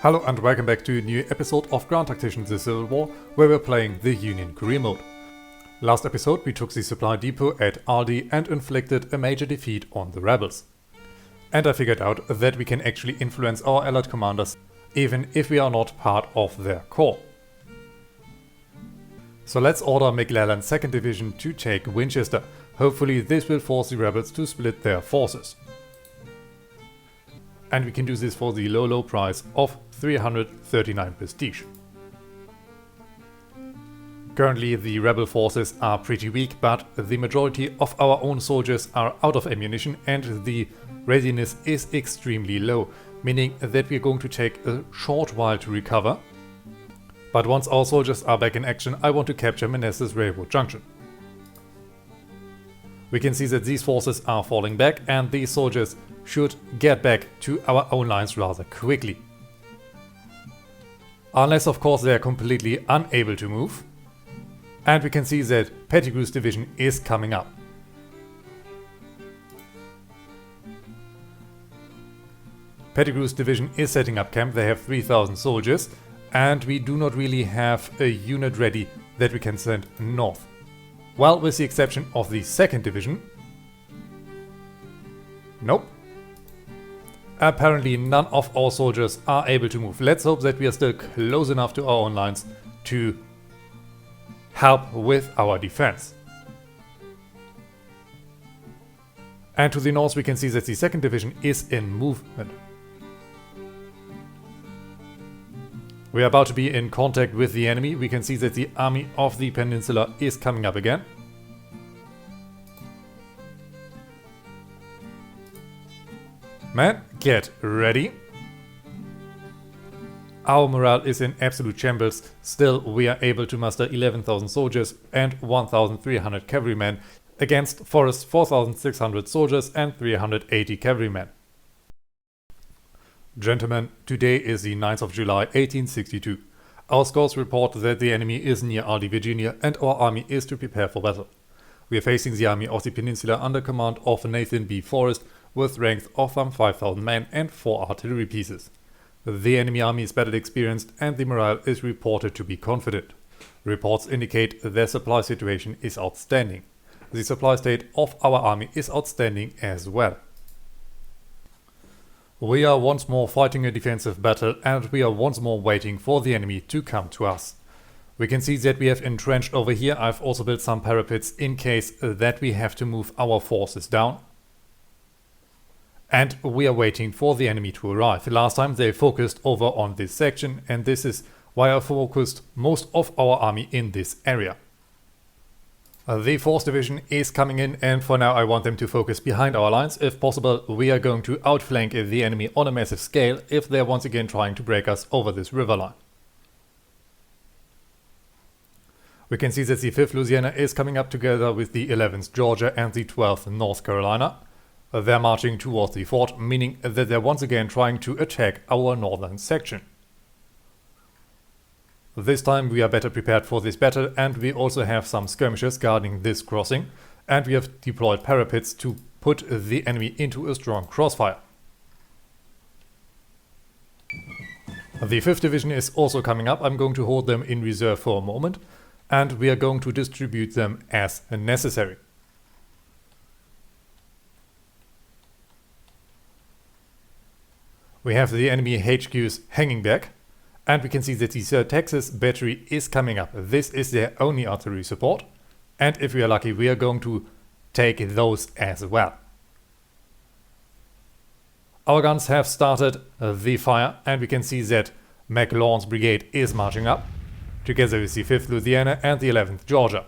Hello and welcome back to a new episode of Tactician the Civil War, where we're playing the Union career mode. Last episode we took the supply depot at Aldi and inflicted a major defeat on the rebels. And I figured out that we can actually influence our allied commanders even if we are not part of their corps. So let's order McClellan's 2nd Division to take Winchester. Hopefully this will force the rebels to split their forces. And we can do this for the low price of 339 prestige. Currently the rebel forces are pretty weak, but the majority of our own soldiers are out of ammunition and the readiness is extremely low, meaning that we're going to take a short while to recover. But once our soldiers are back in action, I want to capture Manassas Railroad Junction. We can see that these forces are falling back and these soldiers should get back to our own lines rather quickly. Unless of course they are completely unable to move. And we can see that Pettigrew's division is coming up. Pettigrew's division is setting up camp. They have 3000 soldiers and we do not really have a unit ready that we can send north. Well, with the exception of the 2nd Division. Nope. Apparently none of our soldiers are able to move. Let's hope that we are still close enough to our own lines to help with our defense. And to the north we can see that the 2nd Division is in movement. We are about to be in contact with the enemy. We can see that the army of the peninsula is coming up again. Man, get ready. Our morale is in absolute shambles. Still, we are able to muster 11,000 soldiers and 1,300 cavalrymen against Forrest's 4,600 soldiers and 380 cavalrymen. Gentlemen, today is the 9th of July 1862. Our scores report that the enemy is near Aldi, Virginia, and our army is to prepare for battle. We are facing the army of the peninsula under command of Nathan B. Forrest with ranks of some 5,000 men and 4 artillery pieces. The enemy army is battle experienced and the morale is reported to be confident. Reports indicate their supply situation is outstanding. The supply state of our army is outstanding as well. We are once more fighting a defensive battle and we are once more waiting for the enemy to come to us. We can see that we have entrenched over here. I've also built some parapets in case that we have to move our forces down. And we are waiting for the enemy to arrive. Last time they focused over on this section and this is why I focused most of our army in this area. The 4th Division is coming in and for now I want them to focus behind our lines. If possible, we are going to outflank the enemy on a massive scale if they're once again trying to break us over this river line. We can see that the 5th Louisiana is coming up together with the 11th Georgia and the 12th North Carolina. They're marching towards the fort, meaning that they're once again trying to attack our northern section. This time we are better prepared for this battle and we also have some skirmishers guarding this crossing and we have deployed parapets to put the enemy into a strong crossfire. The 5th Division is also coming up. I'm going to hold them in reserve for a moment and we are going to distribute them as necessary. We have the enemy HQs hanging back. And we can see that the Sir Texas battery is coming up. This is their only artillery support. And if we are lucky, we are going to take those as well. Our guns have started the fire and we can see that McLawn's brigade is marching up together with the 5th Louisiana and the 11th Georgia.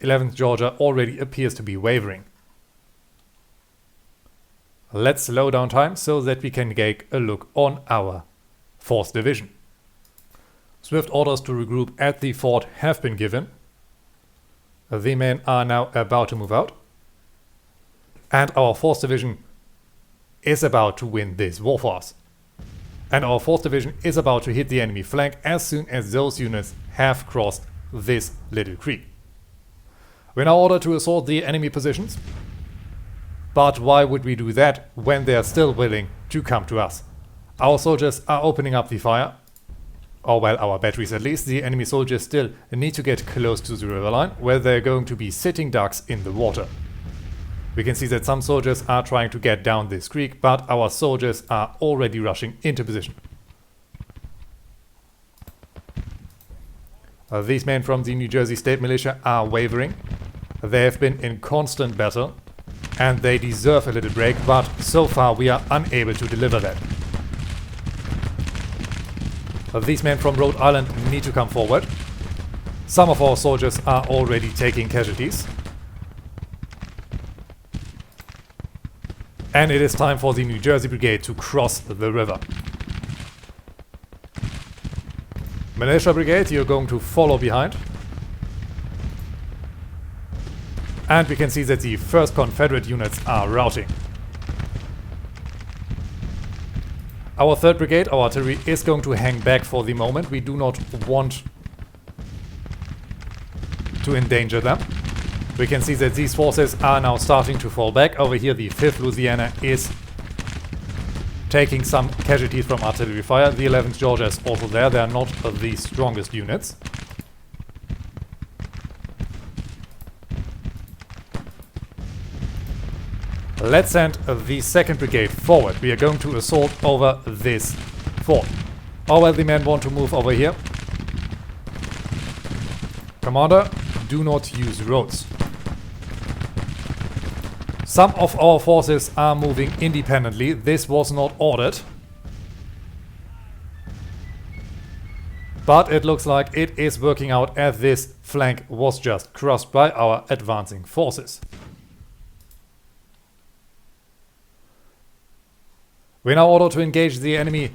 11th Georgia already appears to be wavering. Let's slow down time so that we can take a look on our 4th Division. Swift orders to regroup at the fort have been given. The men are now about to move out. And our 4th Division is about to win this war for us. And our 4th Division is about to hit the enemy flank as soon as those units have crossed this little creek. We're now ordered to assault the enemy positions. But why would we do that when they are still willing to come to us? Our soldiers are opening up the fire. Or well, our batteries at least. The enemy soldiers still need to get close to the riverline, where they're going to be sitting ducks in the water. We can see that some soldiers are trying to get down this creek, but our soldiers are already rushing into position. These men from the New Jersey State Militia are wavering. They have been in constant battle, and they deserve a little break, but so far we are unable to deliver that. These men from Rhode Island need to come forward. Some of our soldiers are already taking casualties. And it is time for the New Jersey Brigade to cross the river. Militia Brigade, you're going to follow behind. And we can see that the 1st Confederate units are routing. Our 3rd Brigade, our artillery, is going to hang back for the moment. We do not want to endanger them. We can see that these forces are now starting to fall back. Over here, the 5th Louisiana is taking some casualties from artillery fire. The 11th Georgia is also there. They are not the strongest units. Let's send the 2nd Brigade forward. We are going to assault over this fort. Oh well, the men want to move over here. Commander, do not use roads. Some of our forces are moving independently. This was not ordered. But it looks like it is working out, as this flank was just crossed by our advancing forces. We're now ordered to engage the enemy.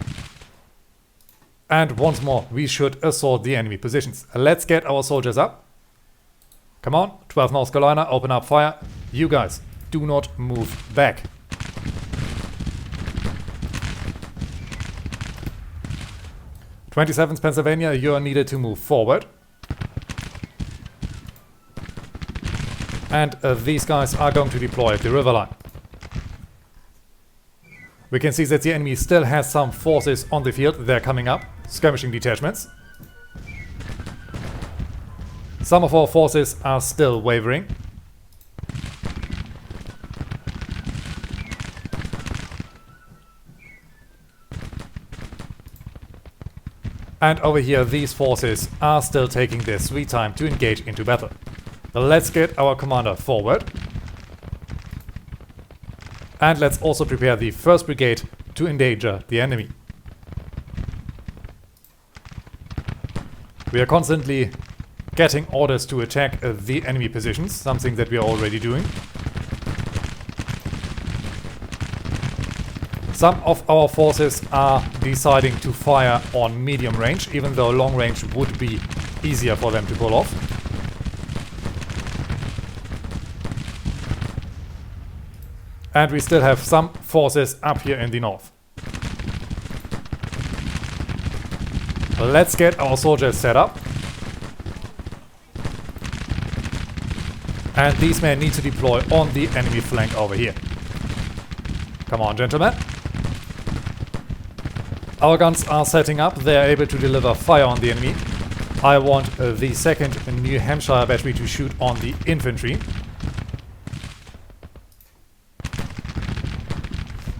And once more, we should assault the enemy positions. Let's get our soldiers up. Come on, 12th North Carolina, open up fire. You guys, do not move back. '27th Pennsylvania, you are needed to move forward. And these guys are going to deploy at the riverline. We can see that the enemy still has some forces on the field. They're coming up, skirmishing detachments. Some of our forces are still wavering. And over here, these forces are still taking their sweet time to engage into battle. Let's get our commander forward. And let's also prepare the 1st Brigade to endanger the enemy. We are constantly getting orders to attack the enemy positions, something that we are already doing. Some of our forces are deciding to fire on medium range, even though long range would be easier for them to pull off. And we still have some forces up here in the north. Let's get our soldiers set up. And these men need to deploy on the enemy flank over here. Come on, gentlemen. Our guns are setting up. They are able to deliver fire on the enemy. I want the 2nd New Hampshire battery to shoot on the infantry.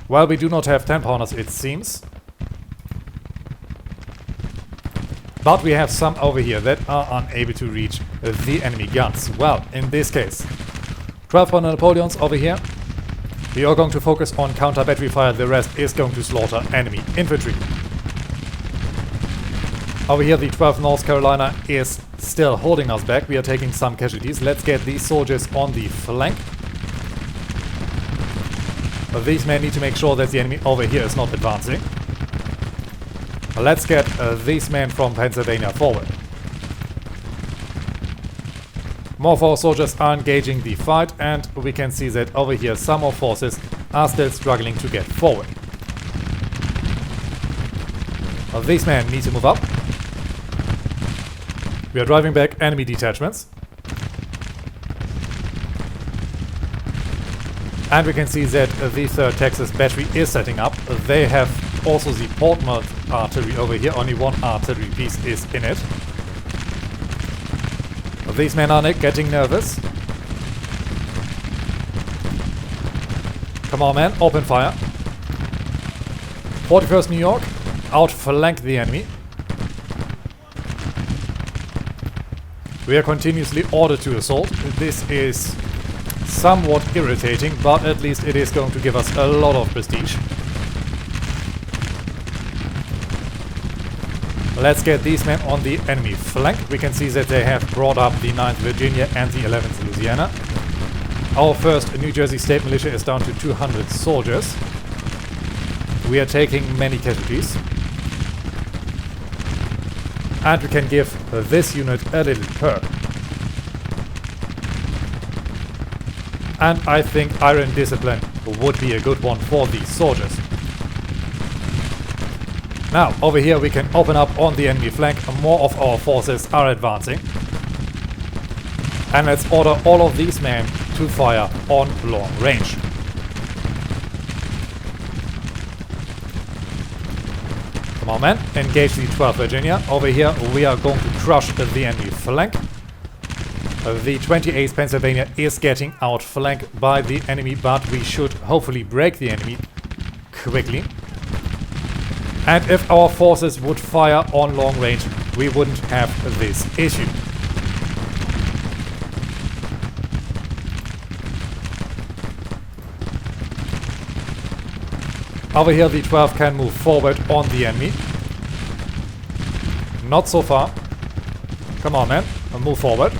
Well, we do not have 10-pounders, it seems. But we have some over here that are unable to reach the enemy guns. Well, in this case, 12-pounder Napoleons over here. We are going to focus on counter-battery fire. The rest is going to slaughter enemy infantry. Over here, the 12th North Carolina is still holding us back. We are taking some casualties. Let's get these soldiers on the flank. But these men need to make sure that the enemy over here is not advancing. Let's get these men from Pennsylvania forward. More of our soldiers are engaging the fight, and we can see that over here some of forces are still struggling to get forward. These men need to move up. We are driving back enemy detachments. And we can see that the 3rd Texas battery is setting up. They have also the Portsmouth artillery over here. Only one artillery piece is in it. These men are getting nervous. Come on, man, open fire. 41st New York, outflank the enemy. We are continuously ordered to assault. This is somewhat irritating, but at least it is going to give us a lot of prestige. Let's get these men on the enemy flank. We can see that they have brought up the 9th Virginia and the 11th Louisiana. Our 1st New Jersey State Militia is down to 200 soldiers. We are taking many casualties. And we can give this unit a little perk. And I think Iron Discipline would be a good one for these soldiers. Now, over here we can open up on the enemy flank. More of our forces are advancing. And let's order all of these men to fire on long range. Come on, man, engage the 12th Virginia. Over here we are going to crush the enemy flank. The 28th Pennsylvania is getting outflanked by the enemy, but we should hopefully break the enemy quickly. And if our forces would fire on long range, we wouldn't have this issue. Over here the 12th can move forward on the enemy. Not so far. Come on, man, move forward.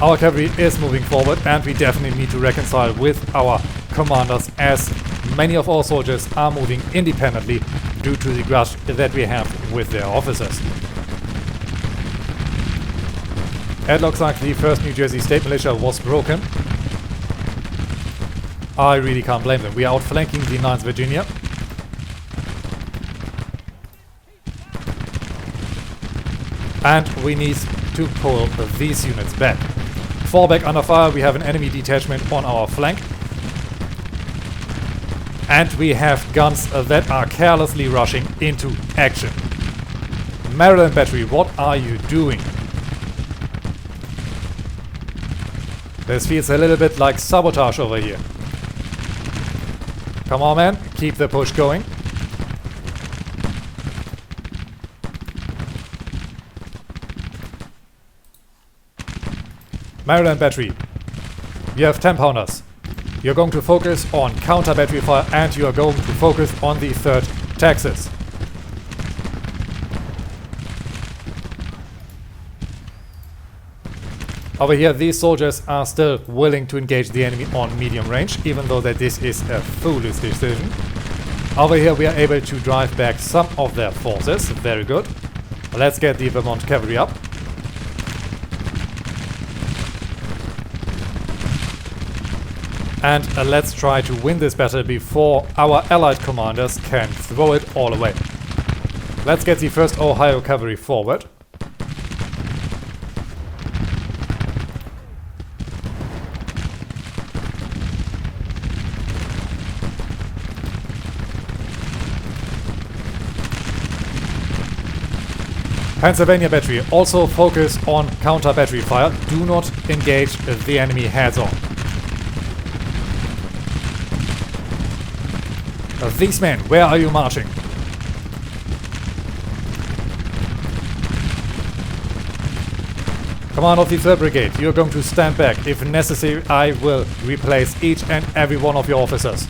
Our cavalry is moving forward, and we definitely need to reconcile with our commanders, as many of our soldiers are moving independently due to the grudge that we have with their officers. It looks like the 1st New Jersey State Militia was broken. I really can't blame them. We are outflanking the 9th Virginia. And we need to pull these units back. Fall back under fire. We have an enemy detachment on our flank. And we have guns that are carelessly rushing into action. Maryland Battery, what are you doing? This feels a little bit like sabotage over here. Come on, man, keep the push going. Maryland Battery, you have 10 pounders. You're going to focus on counter battery fire, and you are going to focus on the 3rd Texas. Over here these soldiers are still willing to engage the enemy on medium range, even though that this is a foolish decision. Over here we are able to drive back some of their forces. Very good. Let's get the Vermont cavalry up. And let's try to win this battle before our allied commanders can throw it all away. Let's get the 1st Ohio Cavalry forward. Pennsylvania Battery, also focus on counter battery fire. Do not engage the enemy heads on. These men, where are you marching? Command of the 3rd Brigade, you're going to stand back. If necessary, I will replace each and every one of your officers.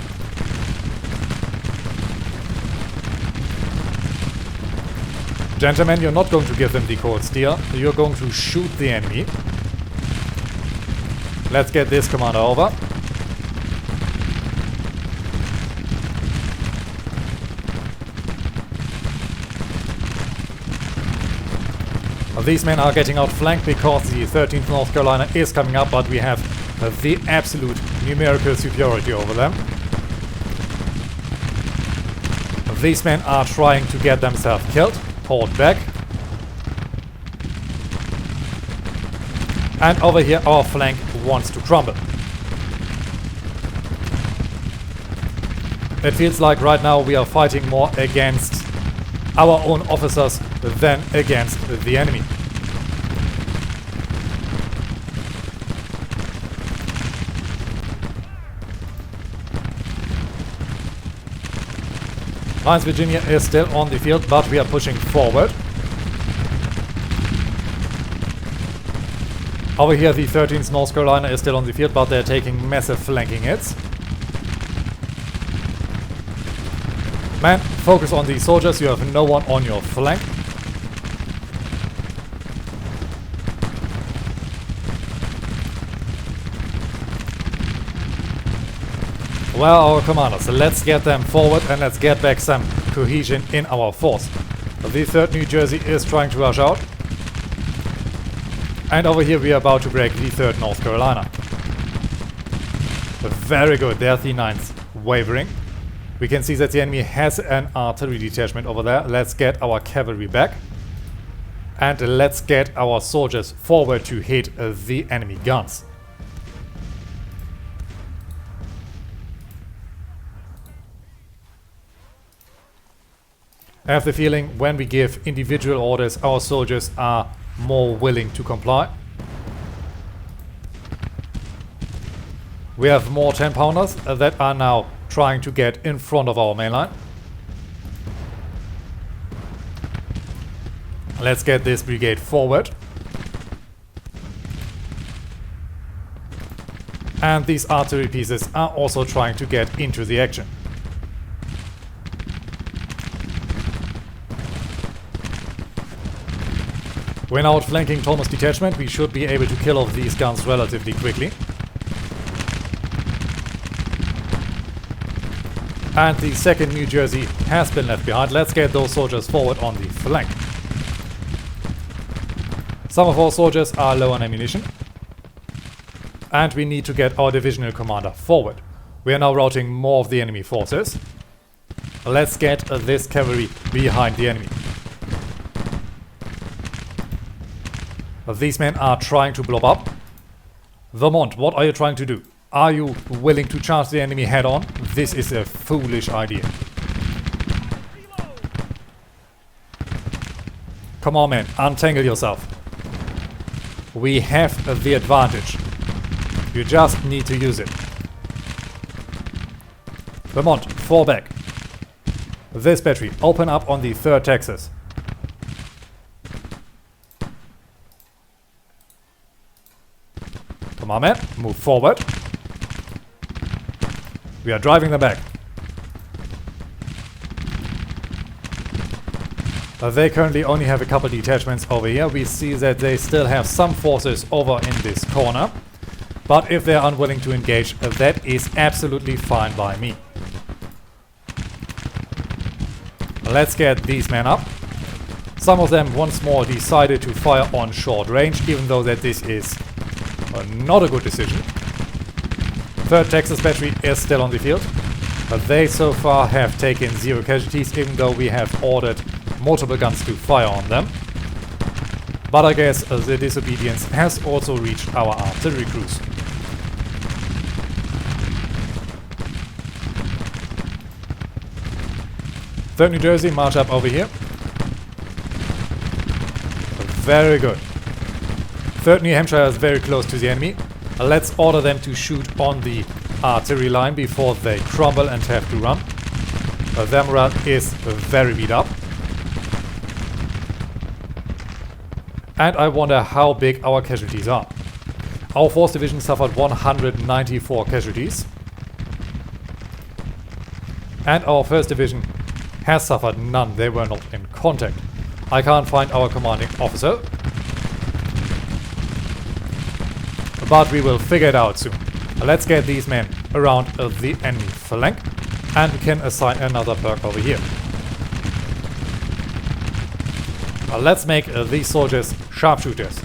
Gentlemen, you're not going to give them the cold steel. You're going to shoot the enemy. Let's get this commander over. These men are getting outflanked because the 13th North Carolina is coming up, but we have the absolute numerical superiority over them. These men are trying to get themselves killed. Hold back. And over here our flank wants to crumble. It feels like right now we are fighting more against our own officers than against the enemy. Lines Virginia is still on the field, but we are pushing forward. Over here the 13th North Carolina is still on the field, but they're taking massive flanking hits. Man, focus on these soldiers, you have no one on your flank. Well, our commanders, let's get them forward and let's get back some cohesion in our force. The 3rd New Jersey is trying to rush out. And over here we are about to break the 3rd North Carolina. Very good, there's the 9th wavering. We can see that the enemy has an artillery detachment over there. Let's get our cavalry back. And let's get our soldiers forward to hit the enemy guns. I have the feeling when we give individual orders, our soldiers are more willing to comply. We have more 10-pounders that are now trying to get in front of our main line. Let's get this brigade forward. And these artillery pieces are also trying to get into the action. We're now outflanking Thomas' detachment. We should be able to kill off these guns relatively quickly. And the 2nd New Jersey has been left behind. Let's get those soldiers forward on the flank. Some of our soldiers are low on ammunition. And we need to get our divisional commander forward. We are now routing more of the enemy forces. Let's get this cavalry behind the enemy. These men are trying to blow up. Vermont, what are you trying to do? Are you willing to charge the enemy head on? This is a foolish idea. Come on, man, untangle yourself. We have the advantage. You just need to use it. Vermont, fall back. This battery, open up on the 3rd Texas. Come on, man, move forward. We are driving them back. They currently only have a couple detachments over here. We see that they still have some forces over in this corner. But if they're unwilling to engage, that is absolutely fine by me. Let's get these men up. Some of them once more decided to fire on short range, even though that this is not a good decision. 3rd Texas battery is still on the field, but they so far have taken 0 casualties, even though we have ordered multiple guns to fire on them. But I guess the disobedience has also reached our artillery crews. Third New Jersey, march up over here. Very good. 3rd New Hampshire is very close to the enemy. Let's order them to shoot on the artillery line before they crumble and have to run. Their morale is very beat up. And I wonder how big our casualties are. Our 4th Division suffered 194 casualties. And our 1st Division has suffered none. They were not in contact. I can't find our commanding officer. But we will figure it out soon. Let's get these men around the enemy flank. And we can assign another perk over here. Let's make these soldiers sharpshooters.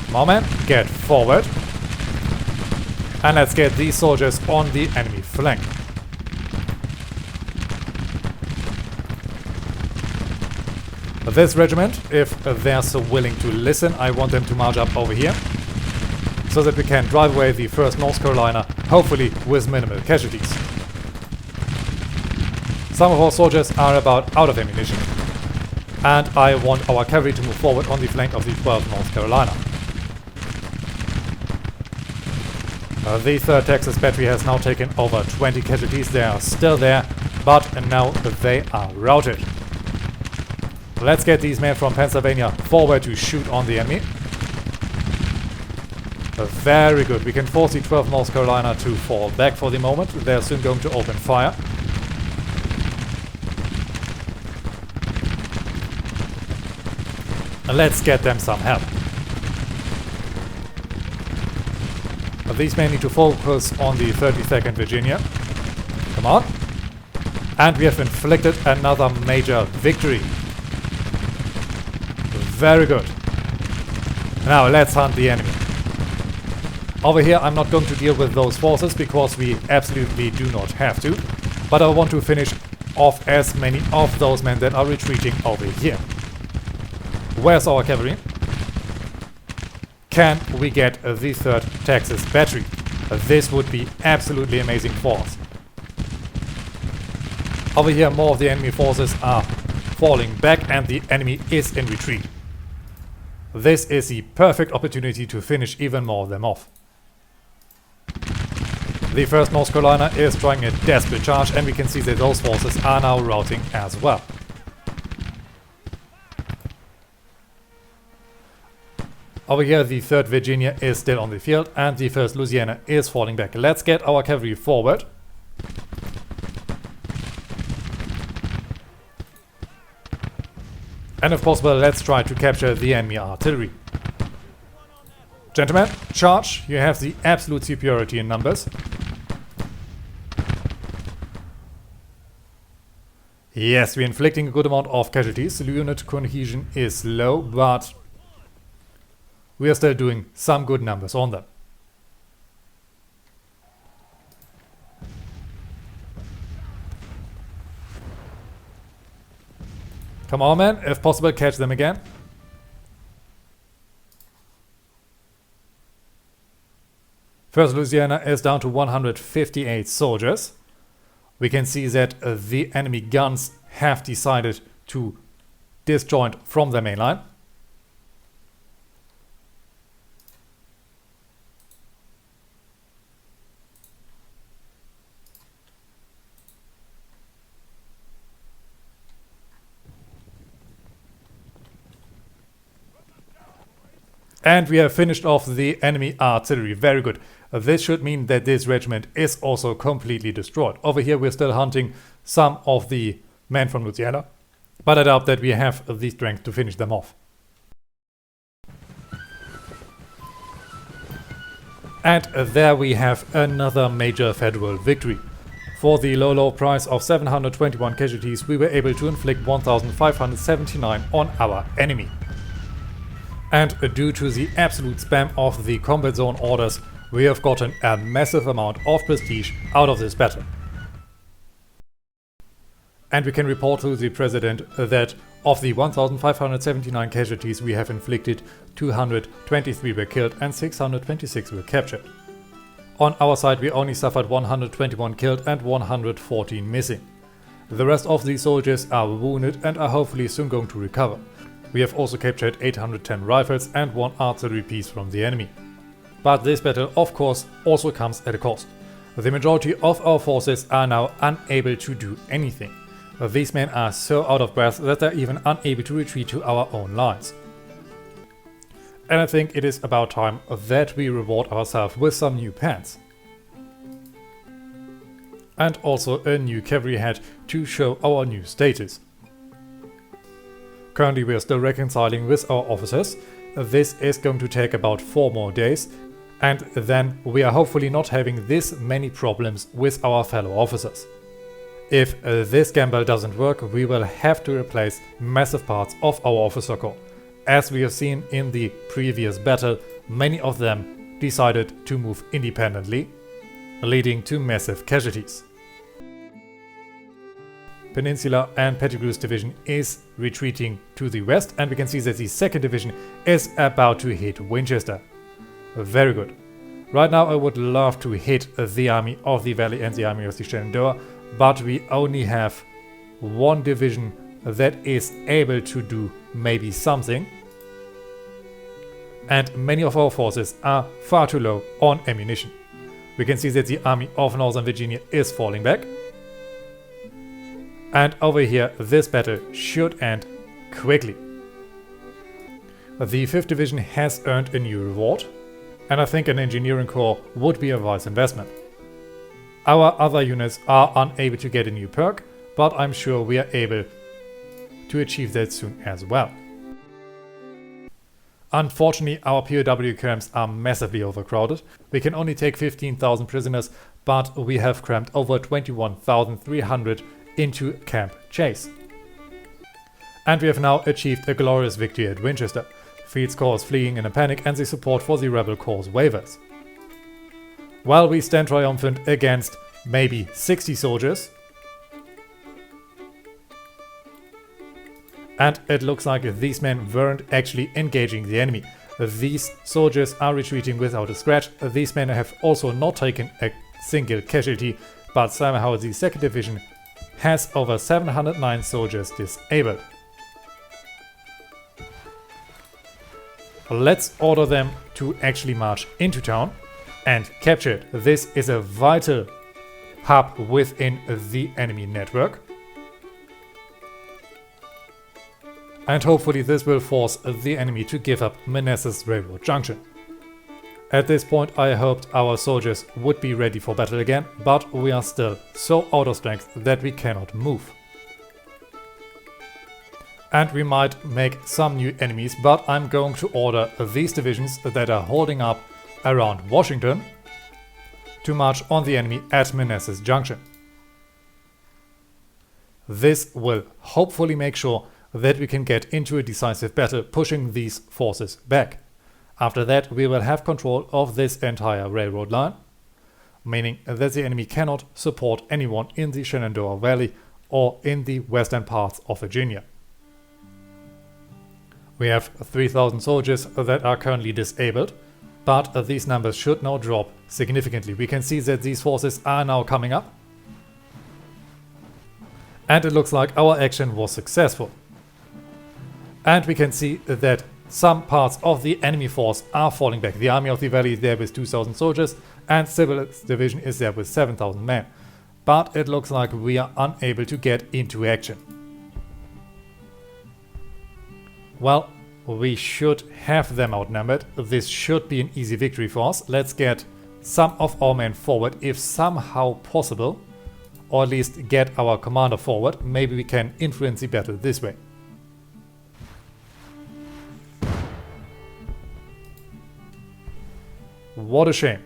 Come on, man, get forward. And let's get these soldiers on the enemy flank. This regiment, if they're so willing to listen, I want them to march up over here. so that we can drive away the 1st North Carolina, hopefully with minimal casualties. Some of our soldiers are about out of ammunition, and I want our cavalry to move forward on the flank of the 12th North Carolina. The 3rd Texas battery has now taken over 20 casualties. They are still there, but now they are routed. Let's get these men from Pennsylvania forward to shoot on the enemy. Very good. We can force the 12th North Carolina to fall back for the moment. They're soon going to open fire. Let's get them some help. These men need to focus on the 32nd Virginia. Come on. And we have inflicted another major victory. Very good. Now let's hunt the enemy. Over here I'm not going to deal with those forces because we absolutely do not have to. But I want to finish off as many of those men that are retreating over here. Where's our cavalry? Can we get the 3rd Texas battery? This would be absolutely amazing for us. Over here more of the enemy forces are falling back and the enemy is in retreat. This is the perfect opportunity to finish even more of them off. The 1st North Carolina is trying a desperate charge and we can see that those forces are now routing as well. Over here the 3rd Virginia is still on the field and the 1st Louisiana is falling back. Let's get our cavalry forward. And if possible, let's try to capture the enemy artillery. Gentlemen, charge! You have the absolute superiority in numbers. Yes, we're inflicting a good amount of casualties. The unit cohesion is low, but we are still doing some good numbers on them. Come on, man. If possible, catch them again. First Louisiana is down to 158 soldiers. We can see that the enemy guns have decided to disjoint from the main line. And we have finished off the enemy artillery. Very good. This should mean that this regiment is also completely destroyed. Over here we're still hunting some of the men from Louisiana, but I doubt that we have the strength to finish them off. And there we have another major federal victory. For the low price of 721 casualties, we were able to inflict 1,579 on our enemy. And due to the absolute spam of the combat zone orders, we have gotten a massive amount of prestige out of this battle. And we can report to the President that of the 1,579 casualties we have inflicted, 223 were killed and 626 were captured. On our side we only suffered 121 killed and 114 missing. The rest of the soldiers are wounded and are hopefully soon going to recover. We have also captured 810 rifles and 1 artillery piece from the enemy. But this battle of course also comes at a cost. The majority of our forces are now unable to do anything. These men are so out of breath that they're even unable to retreat to our own lines. And I think it is about time that we reward ourselves with some new pants. And also a new cavalry head to show our new status. Currently we are still reconciling with our officers. This is going to take about 4 more days. And then we are hopefully not having this many problems with our fellow officers. If this gamble doesn't work, we will have to replace massive parts of our officer corps. As we have seen in the previous battle, many of them decided to move independently, leading to massive casualties. Peninsula and Pettigrew's division is retreating to the west, and we can see that the 2nd division is about to hit Winchester. Very good. Right now I would love to hit the army of the Valley and the army of the Shenandoah, but we only have one division that is able to do maybe something. And many of our forces are far too low on ammunition. We can see that the army of Northern Virginia is falling back. And over here, this battle should end quickly. The 5th Division has earned a new reward, and I think an engineering corps would be a wise investment. Our other units are unable to get a new perk, but I'm sure we are able to achieve that soon as well. Unfortunately, our POW camps are massively overcrowded. We can only take 15,000 prisoners, but we have crammed over 21,300 into Camp Chase. And we have now achieved a glorious victory at Winchester. Field's corps is fleeing in a panic and the support for the rebel corps wavers. While we stand triumphant against maybe 60 soldiers. And it looks like these men weren't actually engaging the enemy. These soldiers are retreating without a scratch. These men have also not taken a single casualty, but somehow the 2nd Division has over 709 soldiers disabled. Let's order them to actually march into town and capture it. This is a vital hub within the enemy network. And hopefully this will force the enemy to give up Manassas Railroad Junction. At this point I hoped our soldiers would be ready for battle again, but we are still so out of strength that we cannot move. And we might make some new enemies, but I'm going to order these divisions that are holding up around Washington to march on the enemy at Manassas Junction. This will hopefully make sure that we can get into a decisive battle, pushing these forces back. After that, we will have control of this entire railroad line, meaning that the enemy cannot support anyone in the Shenandoah Valley or in the western parts of Virginia. We have 3,000 soldiers that are currently disabled, but these numbers should now drop significantly. We can see that these forces are now coming up, and it looks like our action was successful. And we can see that some parts of the enemy force are falling back. The army of the valley is there with 2,000 soldiers and Civil's division is there with 7,000 men. But it looks like we are unable to get into action. Well, we should have them outnumbered. This should be an easy victory for us. Let's get some of our men forward if somehow possible. Or at least get our commander forward. Maybe we can influence the battle this way. What a shame.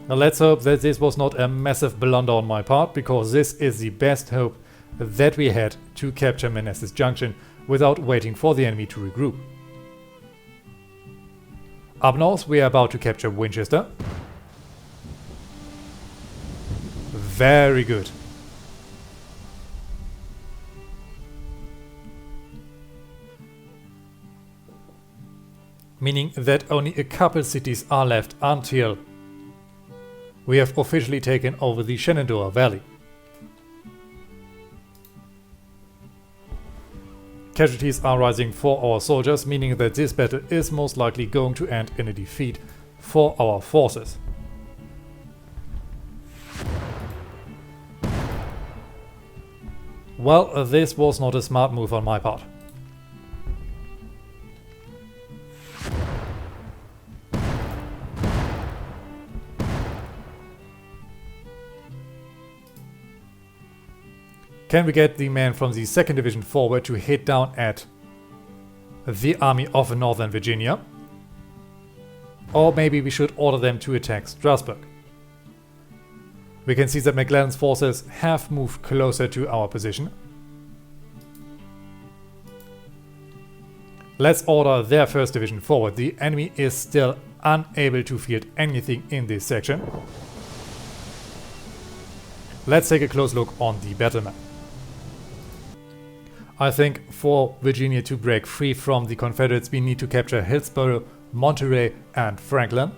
Now let's hope that this was not a massive blunder on my part, because this is the best hope that we had to capture Manassas Junction without waiting for the enemy to regroup. Up north we are about to capture Winchester. Very good. Meaning that only a couple cities are left until we have officially taken over the Shenandoah Valley. Casualties are rising for our soldiers, meaning that this battle is most likely going to end in a defeat for our forces. Well, this was not a smart move on my part. Can we get the men from the 2nd Division forward to hit down at the army of Northern Virginia? Or maybe we should order them to attack Strasburg. We can see that McClellan's forces have moved closer to our position. Let's order their 1st Division forward. The enemy is still unable to field anything in this section. Let's take a close look on the battle map. I think for Virginia to break free from the Confederates, we need to capture Hillsborough, Monterey and Franklin.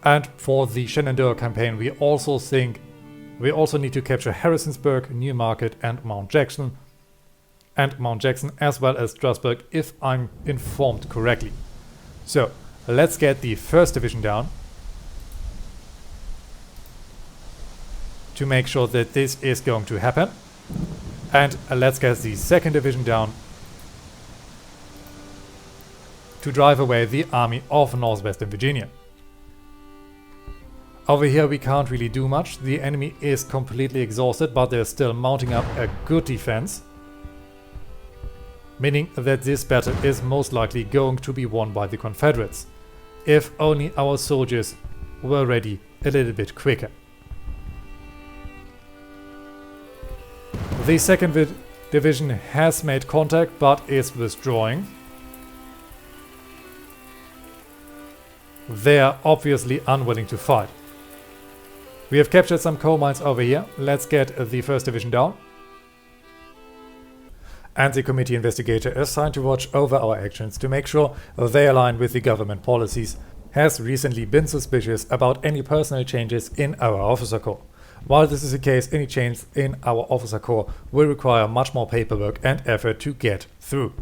And for the Shenandoah campaign, we also need to capture Harrisonburg, Newmarket, and Mount Jackson, as well as Strasbourg, if I'm informed correctly. So let's get the 1st Division down to make sure that this is going to happen. And let's get the 2nd Division down to drive away the army of Northwestern Virginia. Over here we can't really do much. The enemy is completely exhausted, but they're still mounting up a good defense, meaning that this battle is most likely going to be won by the Confederates, if only our soldiers were ready a little bit quicker. The 2nd Division has made contact but is withdrawing. They are obviously unwilling to fight. We have captured some coal mines over here. Let's get the 1st Division down. And the committee investigator assigned to watch over our actions to make sure they align with the government policies has recently been suspicious about any personal changes in our officer corps. While this is the case, any change in our officer corps will require much more paperwork and effort to get through.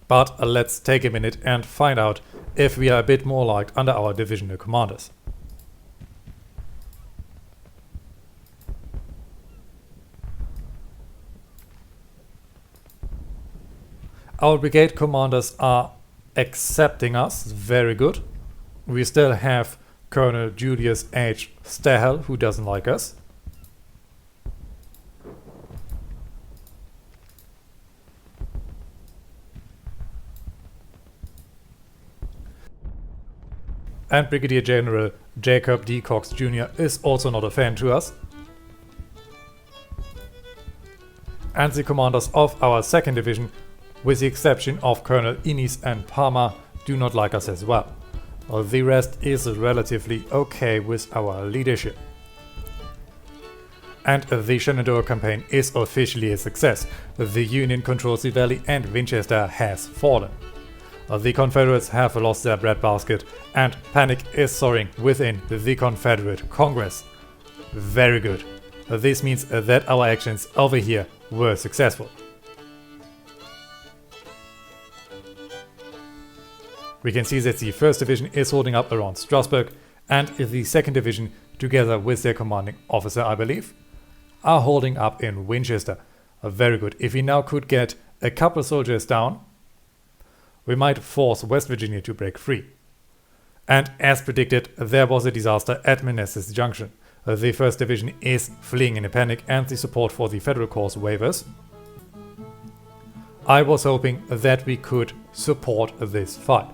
But let's take a minute and find out if we are a bit more liked under our divisional commanders. Our brigade commanders are accepting us, very good. We still have Colonel Julius H. Stahel, who doesn't like us. And Brigadier General Jacob D. Cox Jr. is also not a fan to us. And the commanders of our 2nd Division, with the exception of Colonel Innes and Palmer, do not like us as well. The rest is relatively okay with our leadership. And the Shenandoah campaign is officially a success. The Union controls the valley and Winchester has fallen. The Confederates have lost their breadbasket and panic is soaring within the Confederate Congress. Very good. This means that our actions over here were successful. We can see that the 1st Division is holding up around Strasbourg, and the 2nd Division, together with their commanding officer, I believe, are holding up in Winchester. Very good. If we now could get a couple soldiers down, we might force West Virginia to break free. And as predicted, there was a disaster at Manassas Junction. The 1st Division is fleeing in a panic and the support for the Federal Corps wavers. I was hoping that we could support this fight.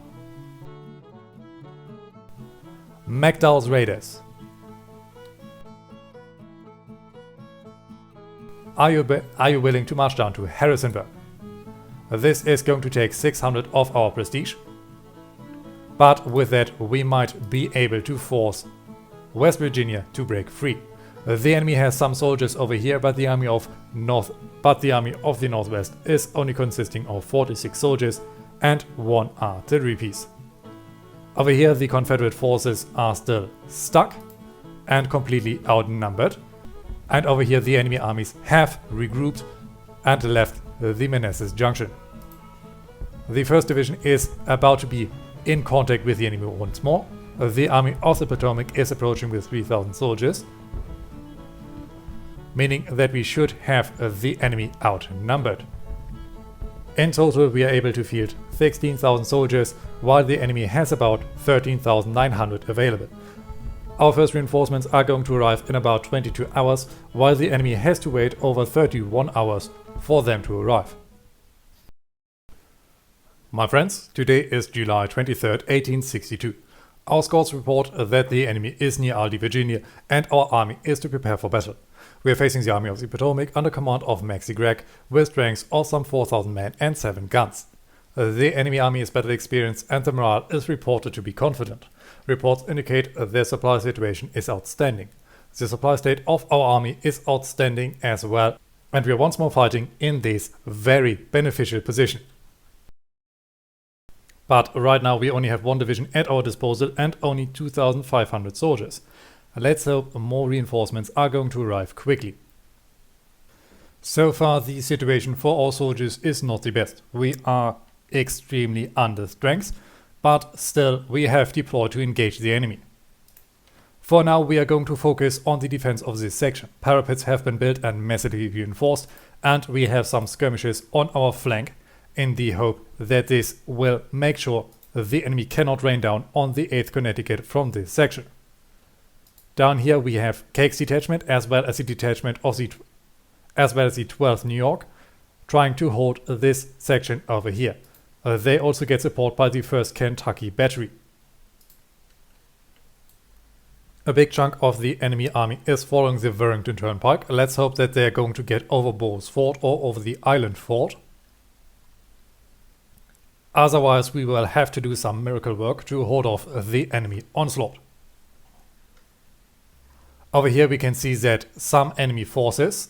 McDowell's Raiders. Are you willing to march down to Harrisonburg? This is going to take 600 of our prestige, but with that we might be able to force West Virginia to break free. The enemy has some soldiers over here, but the army of the Northwest is only consisting of 46 soldiers and 1 artillery piece. Over here the Confederate forces are still stuck and completely outnumbered, and over here the enemy armies have regrouped and left the Manassas Junction. The 1st Division is about to be in contact with the enemy once more. The army of the Potomac is approaching with 3,000 soldiers, meaning that we should have the enemy outnumbered. In total we are able to field 16,000 soldiers, while the enemy has about 13,900 available. Our first reinforcements are going to arrive in about 22 hours, while the enemy has to wait over 31 hours for them to arrive. My friends, today is July 23rd, 1862. Our scouts report that the enemy is near Aldie, Virginia, and our army is to prepare for battle. We are facing the army of the Potomac under command of Maxcy Gregg, with strengths of some 4,000 men and 7 guns. The enemy army is battle experienced and the morale is reported to be confident. Reports indicate their supply situation is outstanding. The supply state of our army is outstanding as well, and we are once more fighting in this very beneficial position. But right now we only have one division at our disposal and only 2,500 soldiers. Let's hope more reinforcements are going to arrive quickly. So far the situation for our soldiers is not the best. We are extremely under strength, but still we have deployed to engage the enemy. For now we are going to focus on the defense of this section. Parapets have been built and massively reinforced, and we have some skirmishes on our flank in the hope that this will make sure the enemy cannot rain down on the 8th Connecticut from this section. Down here we have Cake's detachment as well as the detachment of the 12th New York trying to hold this section over here. They also get support by the 1st Kentucky Battery. A big chunk of the enemy army is following the Warrington Turnpike. Let's hope that they are going to get over Bowes Fort or over the Island Fort. Otherwise we will have to do some miracle work to hold off the enemy onslaught. Over here we can see that some enemy forces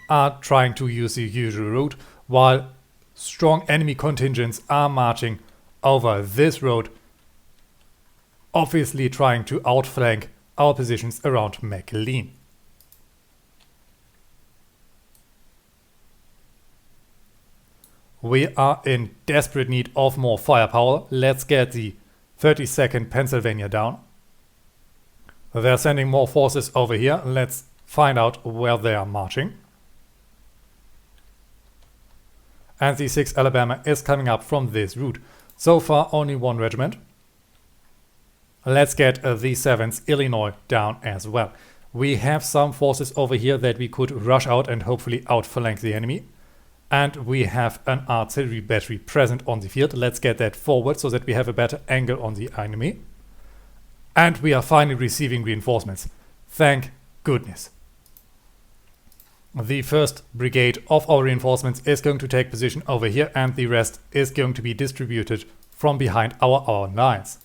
are trying to use the usual route, while strong enemy contingents are marching over this road, obviously trying to outflank our positions around McLean. We are in desperate need of more firepower. Let's get the 32nd Pennsylvania down. They're sending more forces over here. Let's find out where they are marching. And the 6th Alabama is coming up from this route. So far only one regiment. Let's get the 7th Illinois down as well. We have some forces over here that we could rush out and hopefully outflank the enemy. And we have an artillery battery present on the field. Let's get that forward so that we have a better angle on the enemy. And we are finally receiving reinforcements. Thank goodness. The 1st brigade of our reinforcements is going to take position over here, and the rest is going to be distributed from behind our own lines.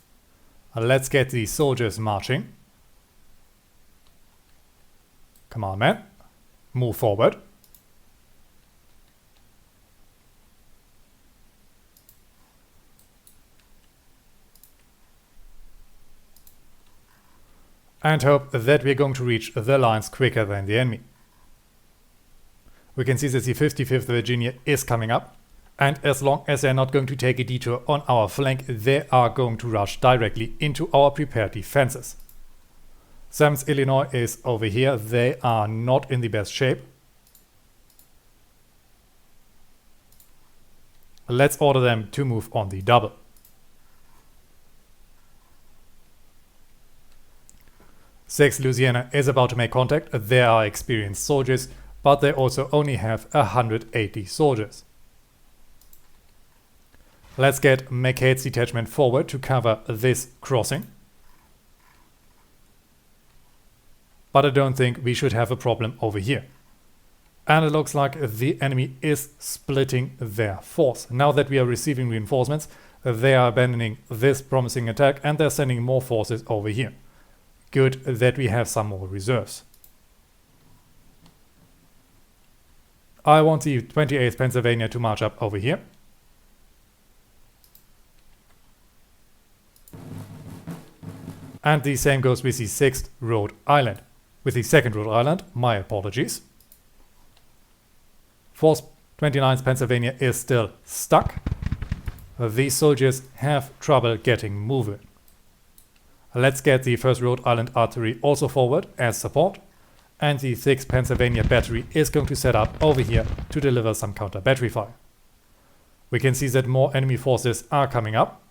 Let's get the soldiers marching. Come on, man. Move forward. And hope that we're going to reach the lines quicker than the enemy. We can see that the 55th Virginia is coming up, and as long as they're not going to take a detour on our flank, they are going to rush directly into our prepared defenses. 7th Illinois is over here. They are not in the best shape. Let's order them to move on the double. 6th Louisiana is about to make contact. They are experienced soldiers, but they also only have 180 soldiers. Let's get McCade's detachment forward to cover this crossing. But I don't think we should have a problem over here. And it looks like the enemy is splitting their force. Now that we are receiving reinforcements, they are abandoning this promising attack and they're sending more forces over here. Good that we have some more reserves. I want the 28th Pennsylvania to march up over here. And the same goes with the 6th Rhode Island. With the 2nd Rhode Island, my apologies. 4th 29th Pennsylvania is still stuck. These soldiers have trouble getting moving. Let's get the 1st Rhode Island artillery also forward as support. And the 6th Pennsylvania battery is going to set up over here to deliver some counter battery fire. We can see that more enemy forces are coming up.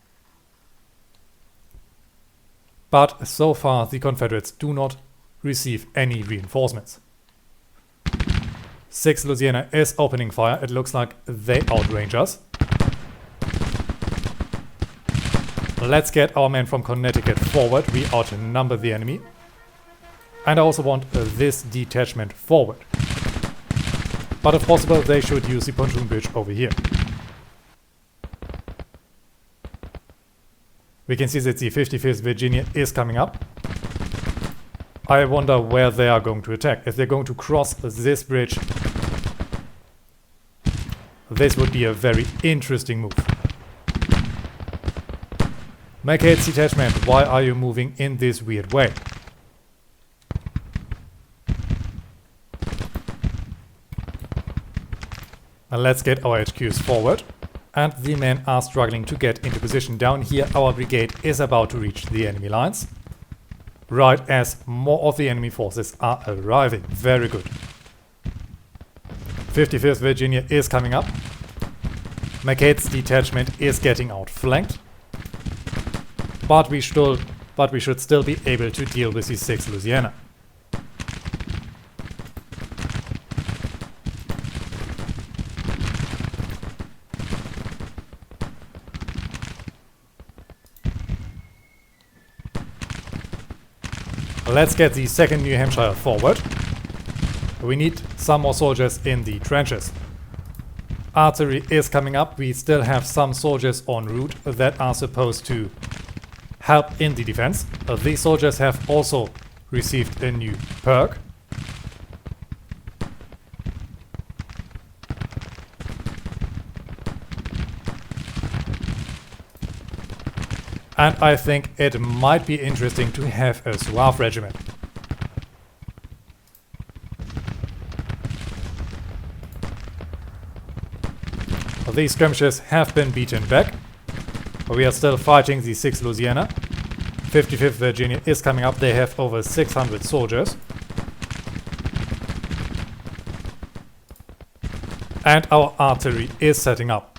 But so far the Confederates do not receive any reinforcements. 6th Louisiana is opening fire. It looks like they outrange us. Let's get our men from Connecticut forward. We outnumber the enemy. And I also want this detachment forward. But if possible, they should use the pontoon bridge over here. We can see that the 55th Virginia is coming up. I wonder where they are going to attack. If they're going to cross this bridge, this would be a very interesting move. Machates detachment, why are you moving in this weird way? And let's get our HQs forward. And the men are struggling to get into position. Down here, our brigade is about to reach the enemy lines. Right as more of the enemy forces are arriving. Very good. 55th Virginia is coming up. Machates detachment is getting outflanked. But we should still be able to deal with the 6th Louisiana. Let's get the 2nd New Hampshire forward. We need some more soldiers in the trenches. Artillery is coming up. We still have some soldiers en route that are supposed to help in the defense. These soldiers have also received a new perk. And I think it might be interesting to have a Zouave regiment. These skirmishes have been beaten back. We are still fighting the 6th Louisiana. 55th Virginia is coming up. They have over 600 soldiers. And our artillery is setting up.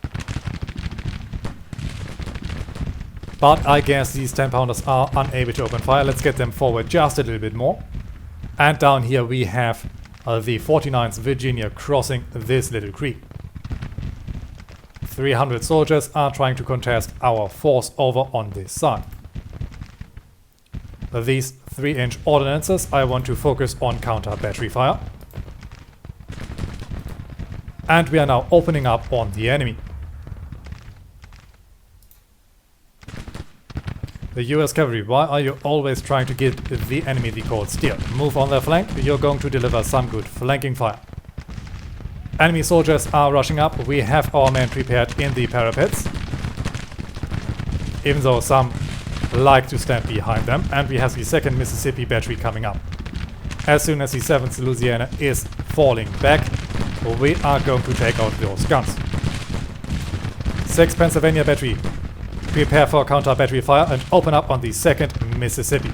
But I guess these 10-pounders are unable to open fire. Let's get them forward just a little bit more. And down here we have the 49th Virginia crossing this little creek. 300 soldiers are trying to contest our force over on this side. These 3-inch ordnances I want to focus on counter battery fire. And we are now opening up on the enemy. The US cavalry, why are you always trying to give the enemy the cold steel? Move on their flank, you're going to deliver some good flanking fire. Enemy soldiers are rushing up. We have our men prepared in the parapets. Even though some like to stand behind them. And we have the 2nd Mississippi battery coming up. As soon as the 7th Louisiana is falling back, we are going to take out those guns. 6th Pennsylvania battery. Prepare for counter battery fire and open up on the 2nd Mississippi.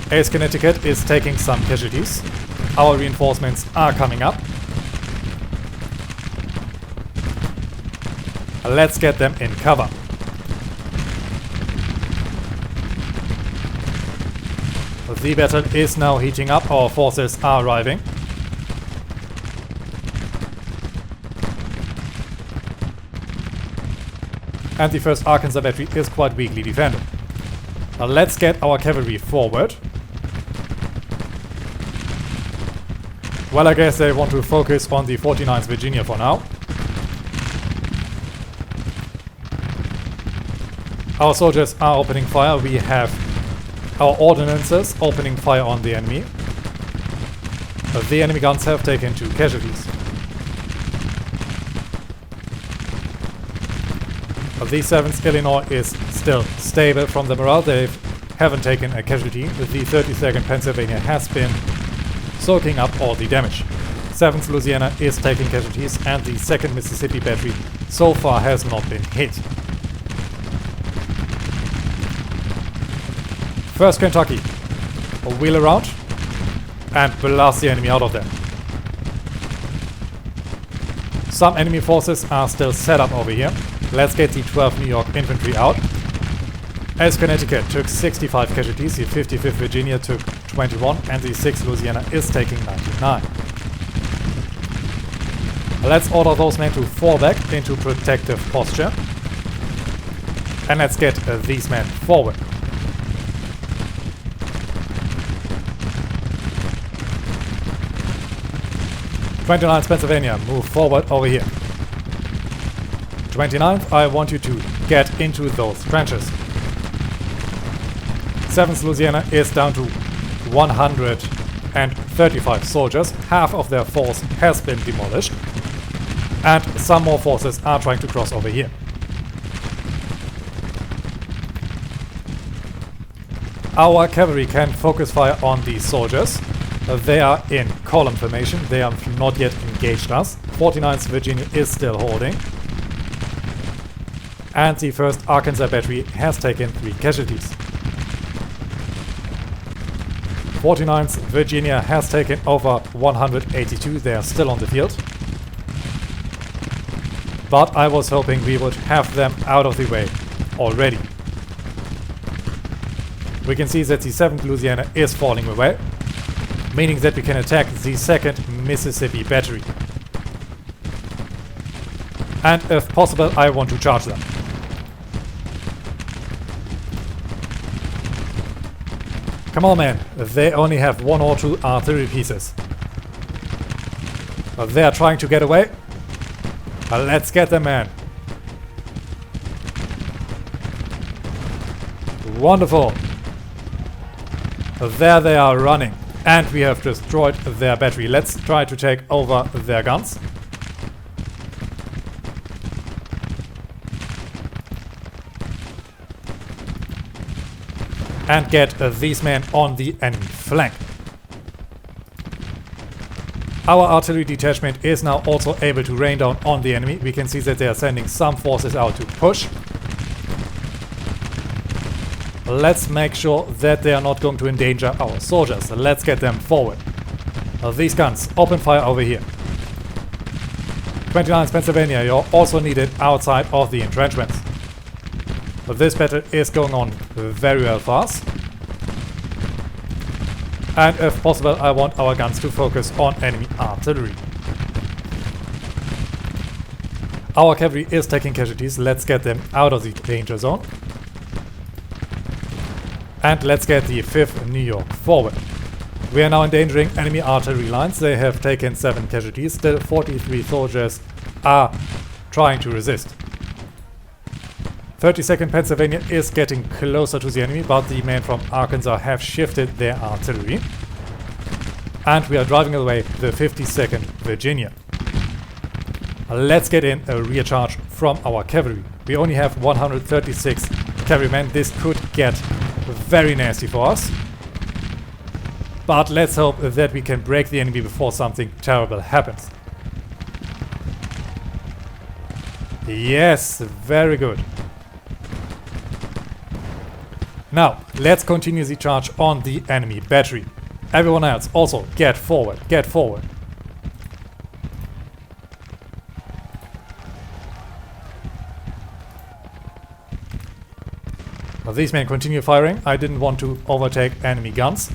8th Connecticut is taking some casualties. Our reinforcements are coming up. Let's get them in cover. The battle is now heating up. Our forces are arriving. And the 1st Arkansas battery is quite weakly defended. Now let's get our cavalry forward. Well, I guess they want to focus on the 49th Virginia for now. Our soldiers are opening fire. We have our ordnances opening fire on the enemy. The enemy guns have taken 2 casualties. The 7th Illinois is still stable from the morale. They haven't taken a casualty. The 32nd Pennsylvania has been soaking up all the damage. 7th Louisiana is taking casualties and the 2nd Mississippi battery so far has not been hit. 1st Kentucky will wheel around and blast the enemy out of there. Some enemy forces are still set up over here. Let's get the 12th New York infantry out. As Connecticut took 65 casualties, the 55th Virginia took 21 and the 6th Louisiana is taking 99. Let's order those men to fall back into protective posture. And let's get these men forward. '29th Pennsylvania, move forward over here. 29th, I want you to get into those trenches. 7th Louisiana is down to 135 soldiers. Half of their force has been demolished. And some more forces are trying to cross over here. Our cavalry can focus fire on these soldiers. They are in column formation. They have not yet engaged us. 49th Virginia is still holding. And the 1st Arkansas Battery has taken 3 casualties. 49th Virginia has taken over 182. They are still on the field. But I was hoping we would have them out of the way already. We can see that the 7th Louisiana is falling away, meaning that we can attack the 2nd Mississippi Battery. And if possible, I want to charge them. Come on, man. They only have 1 or 2 artillery pieces. They are trying to get away. Let's get them, man. Wonderful. There they are running. And we have destroyed their battery. Let's try to take over their guns. And get these men on the enemy flank. Our artillery detachment is now also able to rain down on the enemy. We can see that they are sending some forces out to push. Let's make sure that they are not going to endanger our soldiers. Let's get them forward. These guns, open fire over here. 29th Pennsylvania, you're also needed outside of the entrenchments. This battle is going on very well for us. And if possible, I want our guns to focus on enemy artillery. Our cavalry is taking casualties. Let's get them out of the danger zone. And let's get the 5th New York forward. We are now endangering enemy artillery lines. They have taken 7 casualties. Still 43 soldiers are trying to resist. 32nd Pennsylvania is getting closer to the enemy, but the men from Arkansas have shifted their artillery. And we are driving away the 52nd Virginia. Let's get in a rear charge from our cavalry. We only have 136 cavalrymen. This could get very nasty for us. But let's hope that we can break the enemy before something terrible happens. Yes, very good. Now, let's continue the charge on the enemy battery. Everyone else also get forward, get forward. Well, these men continue firing. I didn't want to overtake enemy guns.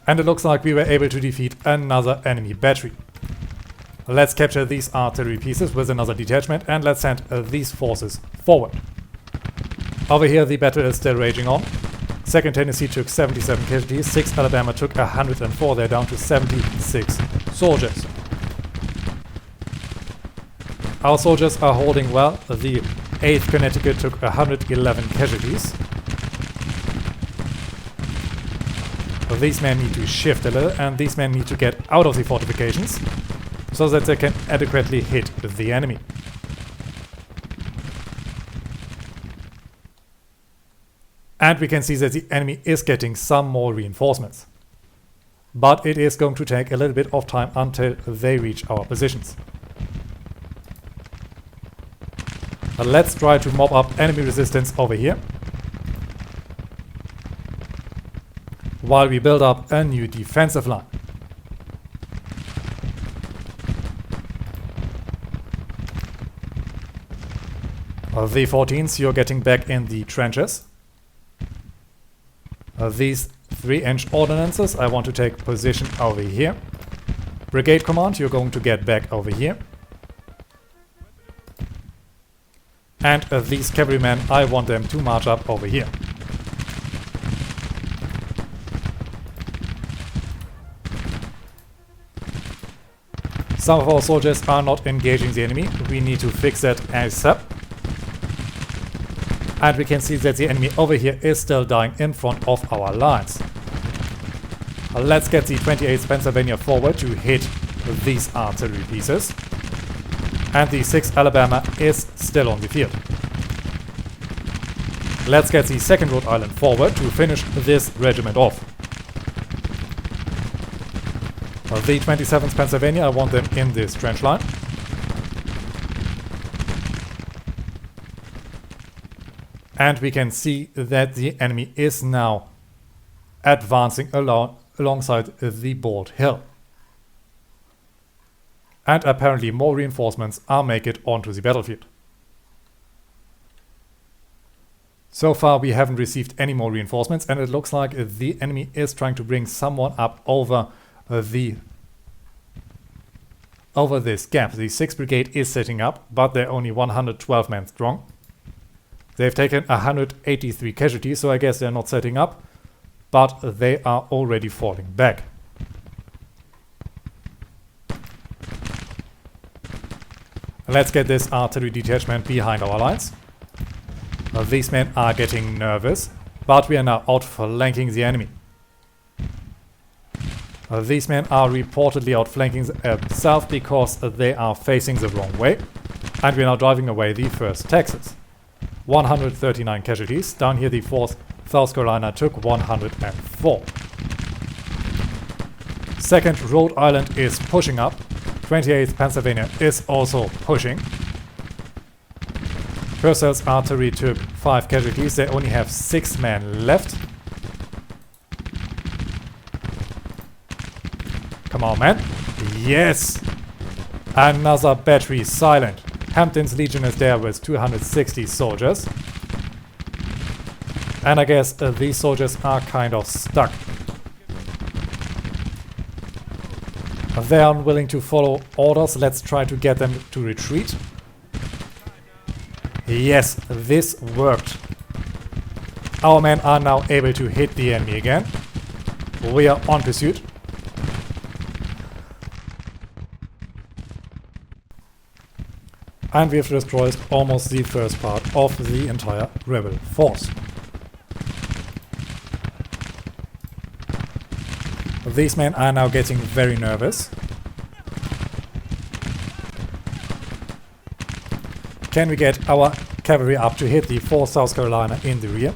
And it looks like we were able to defeat another enemy battery. Let's capture these artillery pieces with another detachment and let's send these forces forward. Over here the battle is still raging on. 2nd Tennessee took 77 casualties, 6th Alabama took 104, they're down to 76 soldiers. Our soldiers are holding well. The 8th Connecticut took 111 casualties. These men need to shift a little and these men need to get out of the fortifications so that they can adequately hit the enemy. And we can see that the enemy is getting some more reinforcements. But it is going to take a little bit of time until they reach our positions. Let's try to mop up enemy resistance over here, while we build up a new defensive line. The 14s, you're getting back in the trenches. These 3-inch ordnances, I want to take position over here. Brigade command, you're going to get back over here. And these cavalrymen, I want them to march up over here. Some of our soldiers are not engaging the enemy. We need to fix that ASAP. And we can see that the enemy over here is still dying in front of our lines. Let's get the 28th Pennsylvania forward to hit these artillery pieces. And the 6th Alabama is still on the field. Let's get the 2nd Rhode Island forward to finish this regiment off. The 27th Pennsylvania, I want them in this trench line. And we can see that the enemy is now advancing alongside the Bald Hill. And apparently more reinforcements are making it onto the battlefield. So far we haven't received any more reinforcements, and it looks like the enemy is trying to bring someone up over this gap. The 6th Brigade is setting up, but they're only 112 men strong. They've taken 183 casualties, so I guess they're not setting up, but they are already falling back. Let's get this artillery detachment behind our lines. These men are getting nervous, but we are now outflanking the enemy. These men are reportedly outflanking south because they are facing the wrong way, and we are now driving away the 1st Texas. 139 casualties. Down here the 4th South Carolina took 104. 2nd Rhode Island is pushing up. 28th Pennsylvania is also pushing. Purcell's artillery took 5 casualties. They only have 6 men left. Come on, man. Yes! Another battery silent. Hampton's Legion is there with 260 soldiers. And I guess these soldiers are kind of stuck. They are unwilling to follow orders. Let's try to get them to retreat. Yes, this worked. Our men are now able to hit the enemy again. We are on pursuit. And we have destroyed almost the first part of the entire rebel force. These men are now getting very nervous. Can we get our cavalry up to hit the 4th South Carolina in the rear?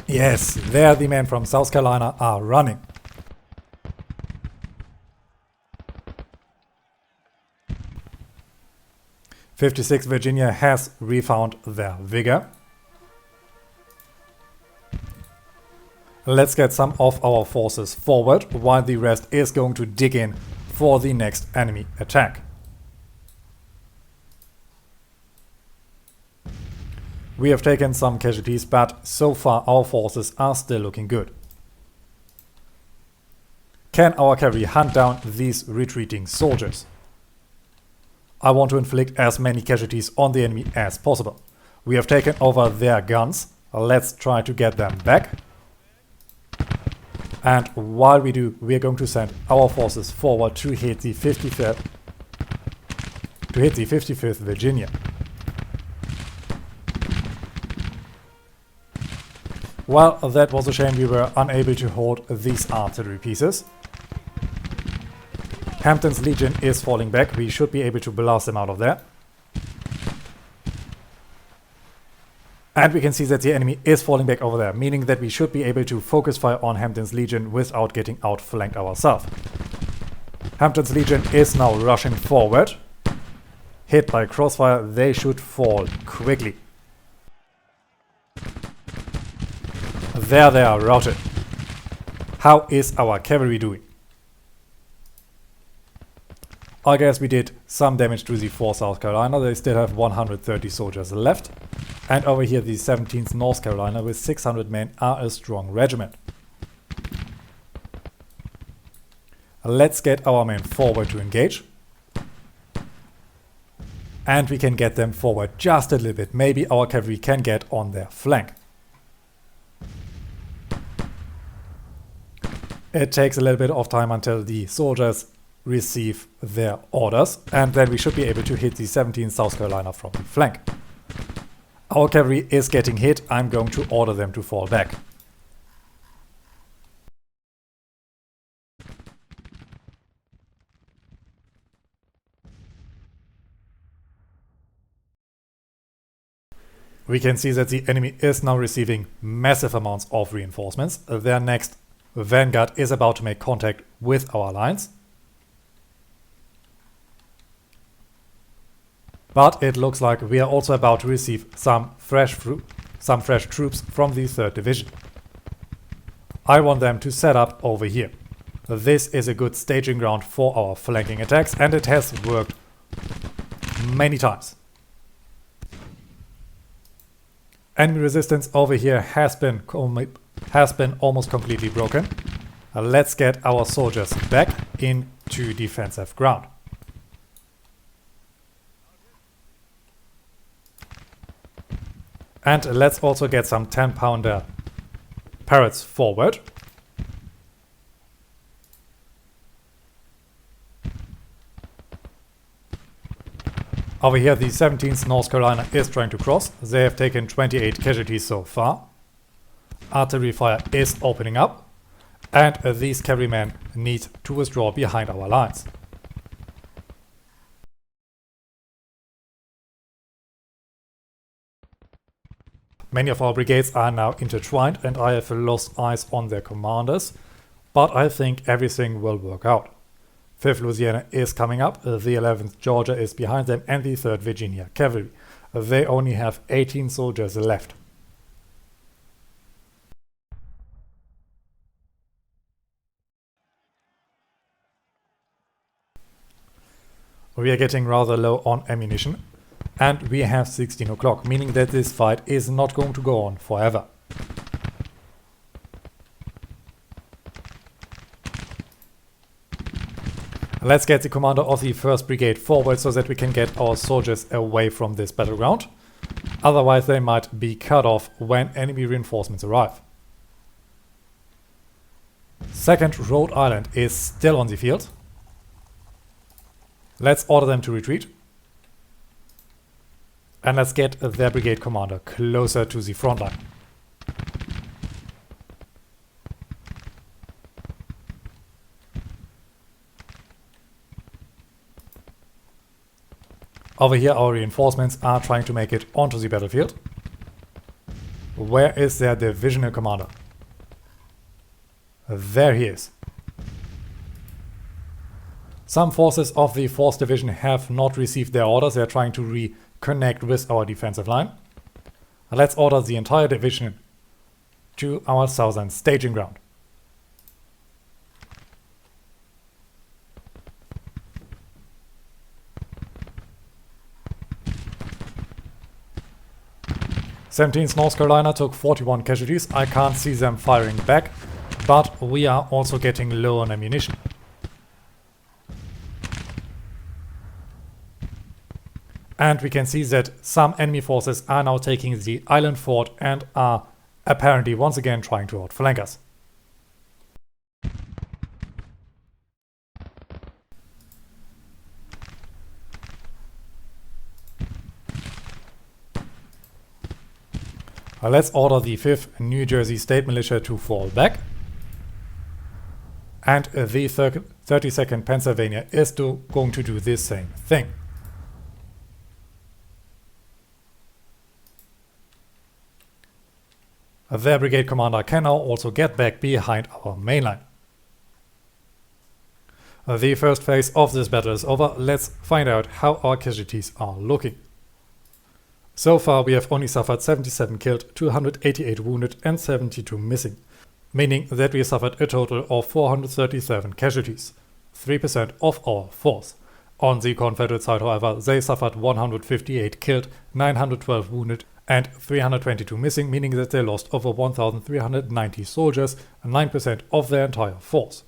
Yes, there the men from South Carolina are running. '56th Virginia has refound their vigor. Let's get some of our forces forward while the rest is going to dig in for the next enemy attack. We have taken some casualties, but so far our forces are still looking good. Can our cavalry hunt down these retreating soldiers? I want to inflict as many casualties on the enemy as possible. We have taken over their guns. Let's try to get them back. And while we do, we are going to send our forces forward to hit the 55th Virginia. Well, that was a shame we were unable to hold these artillery pieces. Hampton's Legion is falling back. We should be able to blast them out of there. And we can see that the enemy is falling back over there, meaning that we should be able to focus fire on Hampton's Legion without getting outflanked ourselves. Hampton's Legion is now rushing forward. Hit by crossfire, they should fall quickly. There they are routed. How is our cavalry doing? I guess we did some damage to the 4th South Carolina. They still have 130 soldiers left. And over here the 17th North Carolina with 600 men are a strong regiment. Let's get our men forward to engage. And we can get them forward just a little bit. Maybe our cavalry can get on their flank. It takes a little bit of time until the soldiers receive their orders, and then we should be able to hit the 17th South Carolina from the flank. Our cavalry is getting hit. I'm going to order them to fall back. We can see that the enemy is now receiving massive amounts of reinforcements. Their next vanguard is about to make contact with our lines. But it looks like we are also about to receive some fresh troops from the 3rd Division. I want them to set up over here. This is a good staging ground for our flanking attacks, and it has worked many times. Enemy resistance over here has been almost completely broken. Let's get our soldiers back into defensive ground. And let's also get some 10-pounder parrots forward. Over here, the 17th North Carolina is trying to cross. They have taken 28 casualties so far. Artillery fire is opening up, and these cavalrymen need to withdraw behind our lines. Many of our brigades are now intertwined, and I have lost eyes on their commanders, but I think everything will work out. 5th Louisiana is coming up, the 11th Georgia is behind them, and the 3rd Virginia Cavalry. They only have 18 soldiers left. We are getting rather low on ammunition, and we have 16 o'clock, meaning that this fight is not going to go on forever. Let's get the commander of the 1st Brigade forward so that we can get our soldiers away from this battleground. Otherwise they might be cut off when enemy reinforcements arrive. 2nd Rhode Island is still on the field. Let's order them to retreat. And let's get their brigade commander closer to the front line. Over here our reinforcements are trying to make it onto the battlefield. Where is their divisional commander? There he is. Some forces of the 4th Division have not received their orders. They are trying to reconnect with our defensive line. Let's order the entire division to our southern staging ground. th North Carolina took 41 casualties. I can't see them firing back, but we are also getting low on ammunition. And we can see that some enemy forces are now taking the island fort and are apparently once again trying to outflank us. Let's order the 5th New Jersey State Militia to fall back. And the 32nd Pennsylvania is going to do this same thing. Their brigade commander can now also get back behind our main line. The first phase of this battle is over. Let's find out how our casualties are looking. So far we have only suffered 77 killed, 288 wounded and 72 missing, meaning that we suffered a total of 437 casualties, 3% of our force. On the Confederate side, however, they suffered 158 killed, 912 wounded and 322 missing, meaning that they lost over 1,390 soldiers, 9% of their entire force.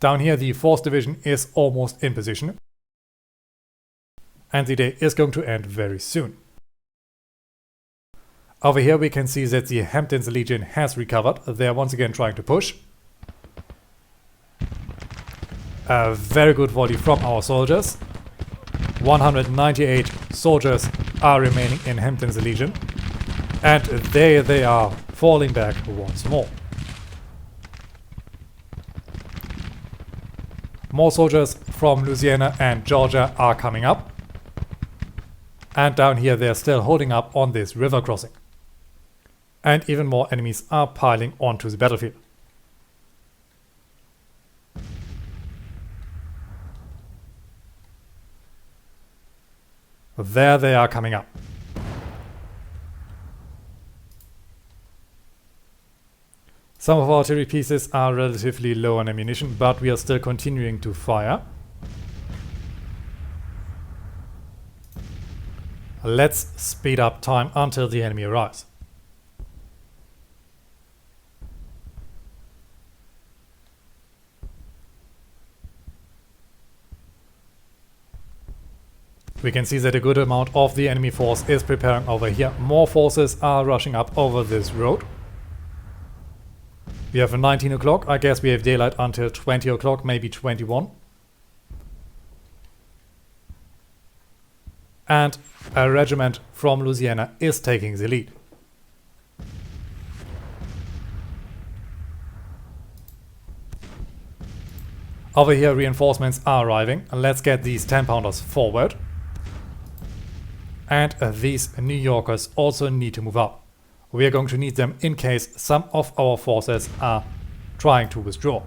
Down here the 4th Division is almost in position, and the day is going to end very soon. Over here we can see that the Hampton's Legion has recovered. They are once again trying to push. A very good volley from our soldiers. 198 soldiers are remaining in Hampton's Legion, and there they are falling back once more. More soldiers from Louisiana and Georgia are coming up. And down here they're still holding up on this river crossing. And even more enemies are piling onto the battlefield. There they are coming up. Some of our artillery pieces are relatively low on ammunition, but we are still continuing to fire. Let's speed up time until the enemy arrives. We can see that a good amount of the enemy force is preparing over here. More forces are rushing up over this road. We have 19 o'clock. I guess we have daylight until 20 o'clock, maybe 21. And a regiment from Louisiana is taking the lead. Over here reinforcements are arriving. Let's get these 10-pounders forward. And these New Yorkers also need to move up. We are going to need them in case some of our forces are trying to withdraw.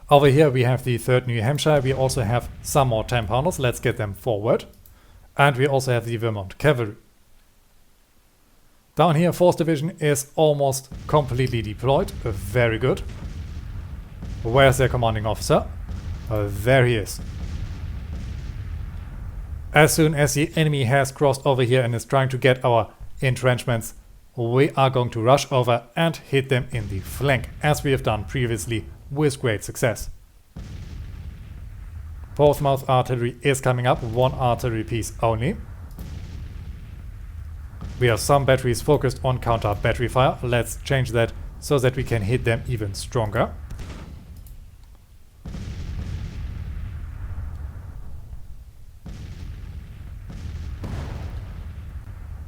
Over here we have the 3rd New Hampshire. We also have some more 10-pounders. Let's get them forward. And we also have the Vermont Cavalry. Down here 4th Division is almost completely deployed. Very good. Where's their commanding officer? There he is. As soon as the enemy has crossed over here and is trying to get our entrenchments, we are going to rush over and hit them in the flank, as we have done previously with great success. Portsmouth artillery is coming up, 1 artillery piece only. We have some batteries focused on counter battery fire. Let's change that so that we can hit them even stronger.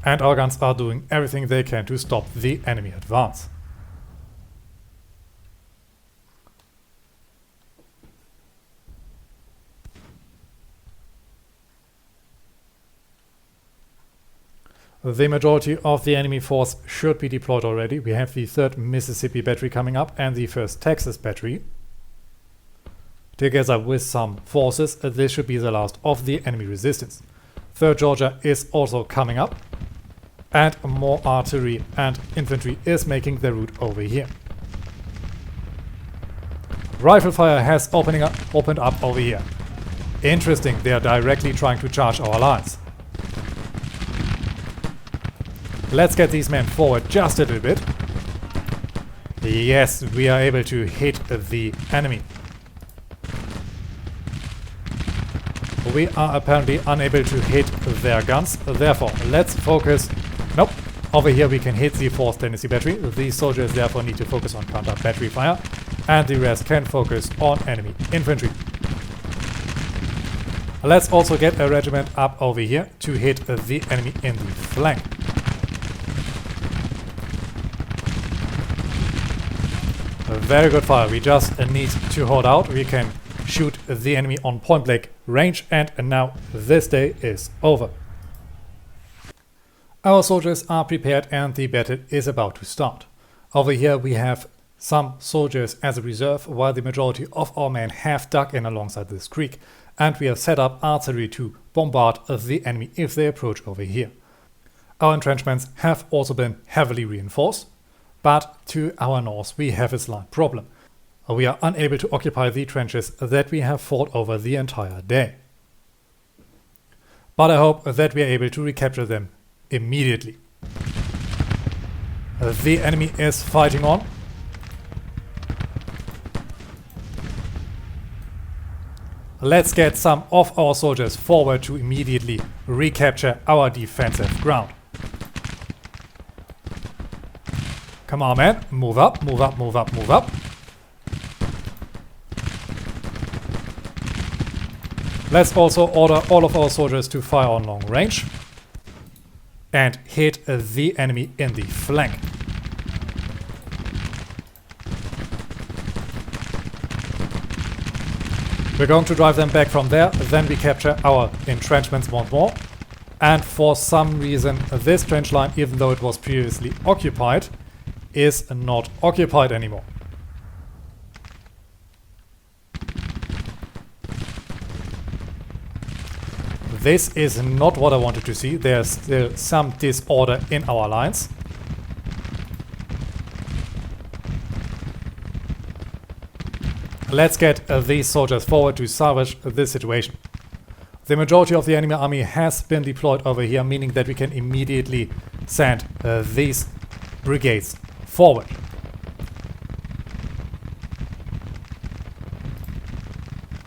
And our guns are doing everything they can to stop the enemy advance. The majority of the enemy force should be deployed already. We have the 3rd Mississippi Battery coming up and the 1st Texas Battery. Together with some forces, this should be the last of the enemy resistance. 3rd Georgia is also coming up. And more artillery and infantry is making the route over here. Rifle fire has opened up over here. Interesting, they are directly trying to charge our lines. Let's get these men forward just a little bit. Yes, we are able to hit the enemy. We are apparently unable to hit their guns, therefore let's focus. Nope, over here we can hit the 4th Tennessee Battery. These soldiers therefore need to focus on counter battery fire, and the rest can focus on enemy infantry. Let's also get a regiment up over here to hit the enemy in the flank. Very good fire, we just need to hold out. We can shoot the enemy on point blank range, and now this day is over. Our soldiers are prepared and the battle is about to start. Over here we have some soldiers as a reserve, while the majority of our men have dug in alongside this creek, and we have set up artillery to bombard the enemy if they approach over here. Our entrenchments have also been heavily reinforced, but to our north we have a slight problem. We are unable to occupy the trenches that we have fought over the entire day. But I hope that we are able to recapture them immediately. The enemy is fighting on. Let's get some of our soldiers forward to immediately recapture our defensive ground. Come on, man. Move up, move up, move up, move up. Let's also order all of our soldiers to fire on long range and hit the enemy in the flank. We're going to drive them back from there, then we capture our entrenchments once more. And for some reason, this trench line, even though it was previously occupied, is not occupied anymore. This is not what I wanted to see. There's still some disorder in our lines. Let's get these soldiers forward to salvage this situation. The majority of the enemy army has been deployed over here, meaning that we can immediately send these brigades forward.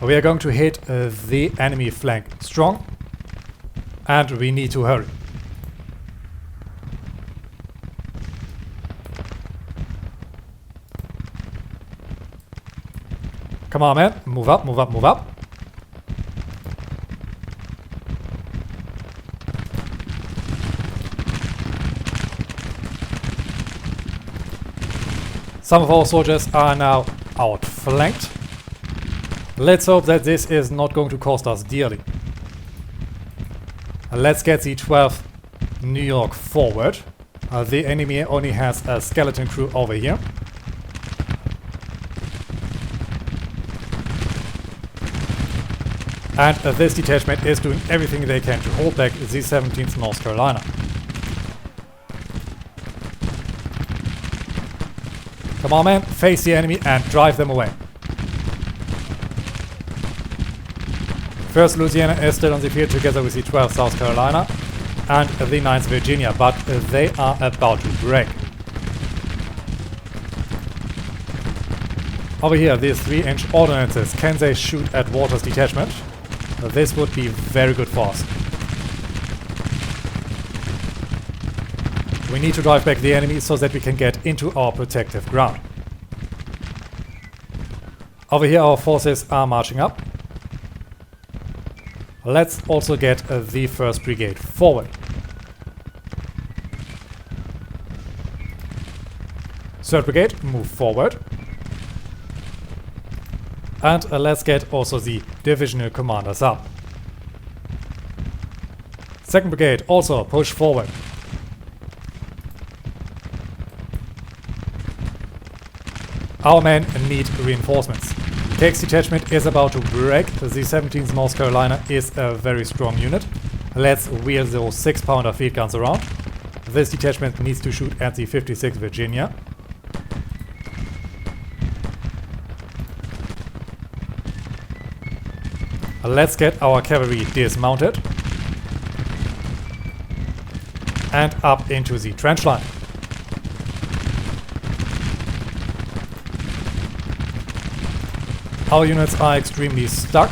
We are going to hit the enemy flank strong, and we need to hurry. Come on, man. Move up, move up, move up. Some of our soldiers are now outflanked. Let's hope that this is not going to cost us dearly. Let's get the 12th New York forward. The enemy only has a skeleton crew over here. And this detachment is doing everything they can to hold back the 17th North Carolina. Come on, man, face the enemy and drive them away. First Louisiana is still on the field together with the 12th South Carolina and the 9th Virginia, but they are about to break. Over here, these 3-inch ordnances, can they shoot at Walter's detachment? This would be very good for us. We need to drive back the enemy so that we can get into our protective ground. Over here our forces are marching up. Let's also get the 1st Brigade forward. 3rd Brigade, move forward. And let's get also the divisional commanders up. 2nd Brigade, also push forward. Our men need reinforcements. Cake's detachment is about to break. The 17th North Carolina is a very strong unit. Let's wheel those 6-pounder field guns around. This detachment needs to shoot at the 56th Virginia. Let's get our cavalry dismounted and up into the trench line. Our units are extremely stuck.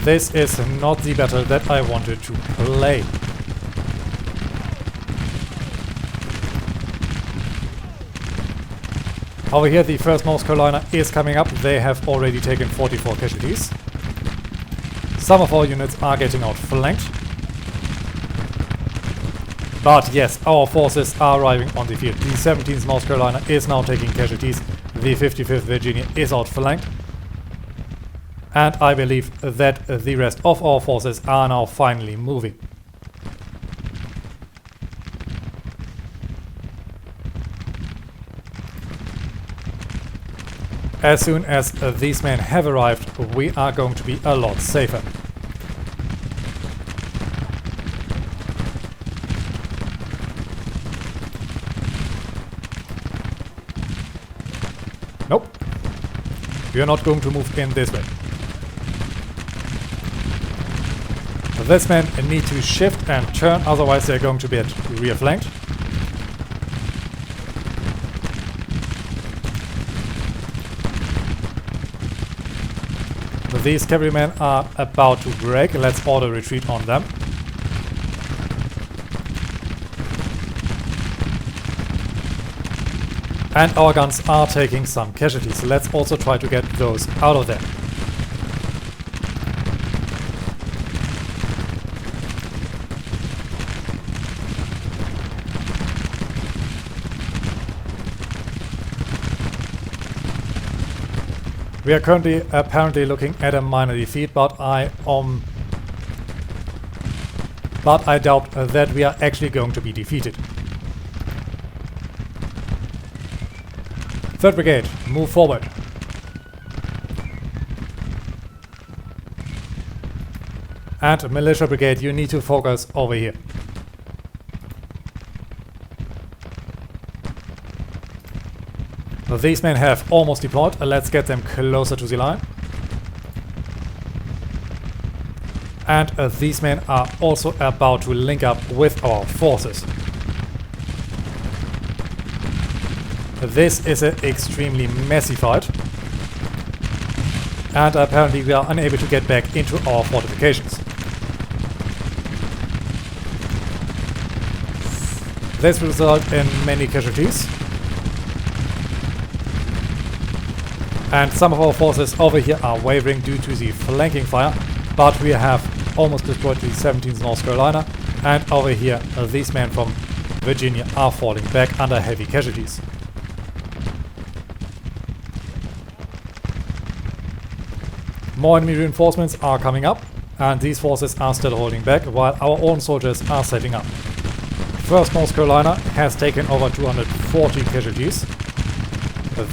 This is not the battle that I wanted to play. Over here the 1st North Carolina is coming up. They have already taken 44 casualties. Some of our units are getting outflanked. But yes, our forces are arriving on the field. The 17th North Carolina is now taking casualties. The 55th Virginia is outflanked. And I believe that the rest of our forces are now finally moving. As soon as these men have arrived, we are going to be a lot safer. Nope. We are not going to move in this way. These men need to shift and turn, otherwise they're going to be rear flanked. These cavalrymen are about to break. Let's order retreat on them. And our guns are taking some casualties. Let's also try to get those out of there. We are currently apparently looking at a minor defeat, but I doubt that we are actually going to be defeated. 3rd Brigade, move forward. And Militia Brigade, you need to focus over here. These men have almost deployed. Let's get them closer to the line. And these men are also about to link up with our forces. This is an extremely messy fight. And apparently we are unable to get back into our fortifications. This will result in many casualties. And some of our forces over here are wavering due to the flanking fire, but we have almost destroyed the 17th North Carolina, and over here these men from Virginia are falling back under heavy casualties. More enemy reinforcements are coming up, and these forces are still holding back while our own soldiers are setting up. 1st North Carolina has taken over 240 casualties.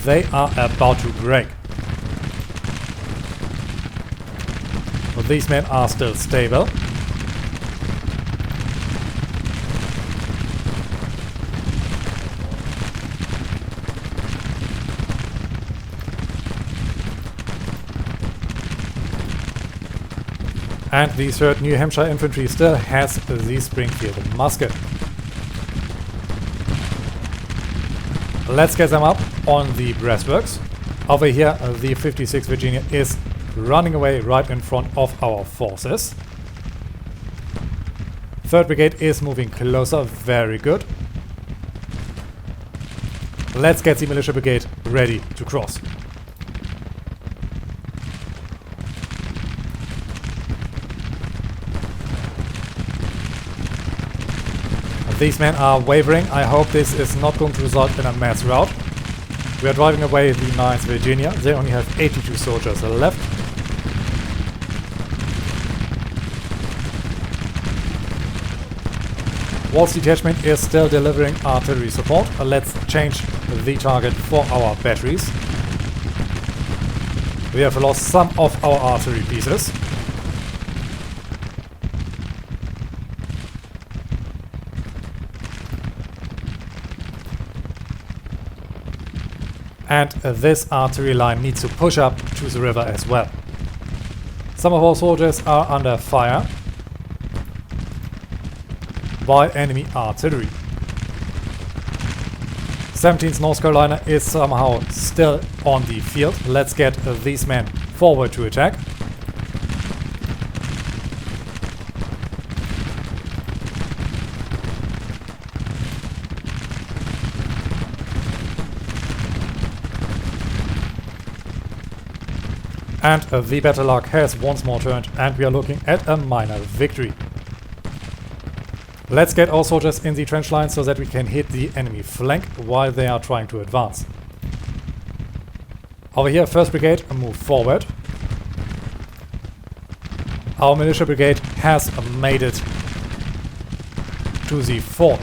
They are about to break. But these men are still stable. And the 3rd New Hampshire Infantry still has the Springfield musket. Let's get them up on the breastworks. Over here, the 56th Virginia is running away right in front of our forces. 3rd Brigade is moving closer. Very good. Let's get the Militia Brigade ready to cross. These men are wavering. I hope this is not going to result in a mass rout. We are driving away the 9th Virginia. They only have 82 soldiers left. Waltz Detachment is still delivering artillery support. Let's change the target for our batteries. We have lost some of our artillery pieces. And this artillery line needs to push up to the river as well. Some of our soldiers are under fire by enemy artillery. 17th North Carolina is somehow still on the field. Let's get these men forward to attack. And the battle luck has once more turned, and we are looking at a minor victory. Let's get our soldiers in the trench line so that we can hit the enemy flank while they are trying to advance. Over here, 1st Brigade, move forward. Our Militia Brigade has made it to the fort.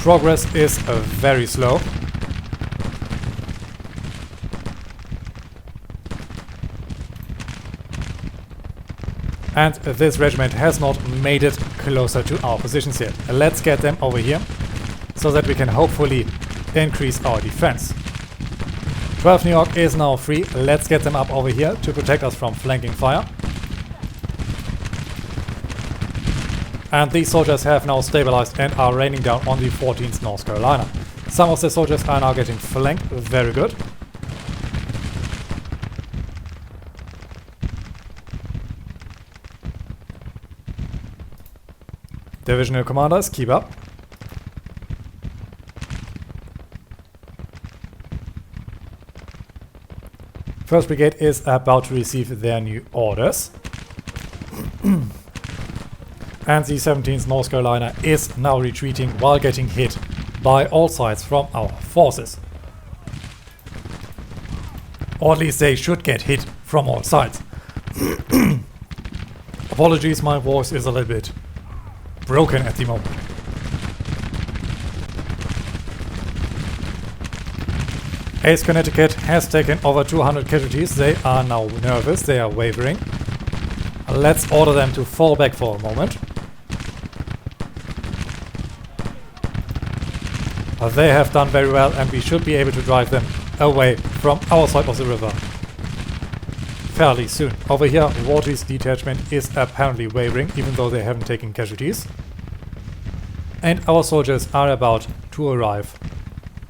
Progress is very slow. And this regiment has not made it closer to our positions yet. Let's get them over here so that we can hopefully increase our defense. 12 New York is now free. Let's get them up over here to protect us from flanking fire. And these soldiers have now stabilized and are raining down on the 14th North Carolina. Some of the soldiers are now getting flanked. Very good. Divisional commanders, keep up. First Brigade is about to receive their new orders. And the 17th North Carolina is now retreating while getting hit by all sides from our forces. Or at least they should get hit from all sides. Apologies, my voice is a little bit broken at the moment. Ace Connecticut has taken over 200 casualties. They are now nervous, they are wavering. Let's order them to fall back for a moment. They have done very well and we should be able to drive them away from our side of the river fairly soon. Over here, Water's detachment is apparently wavering, even though they haven't taken casualties. And our soldiers are about to arrive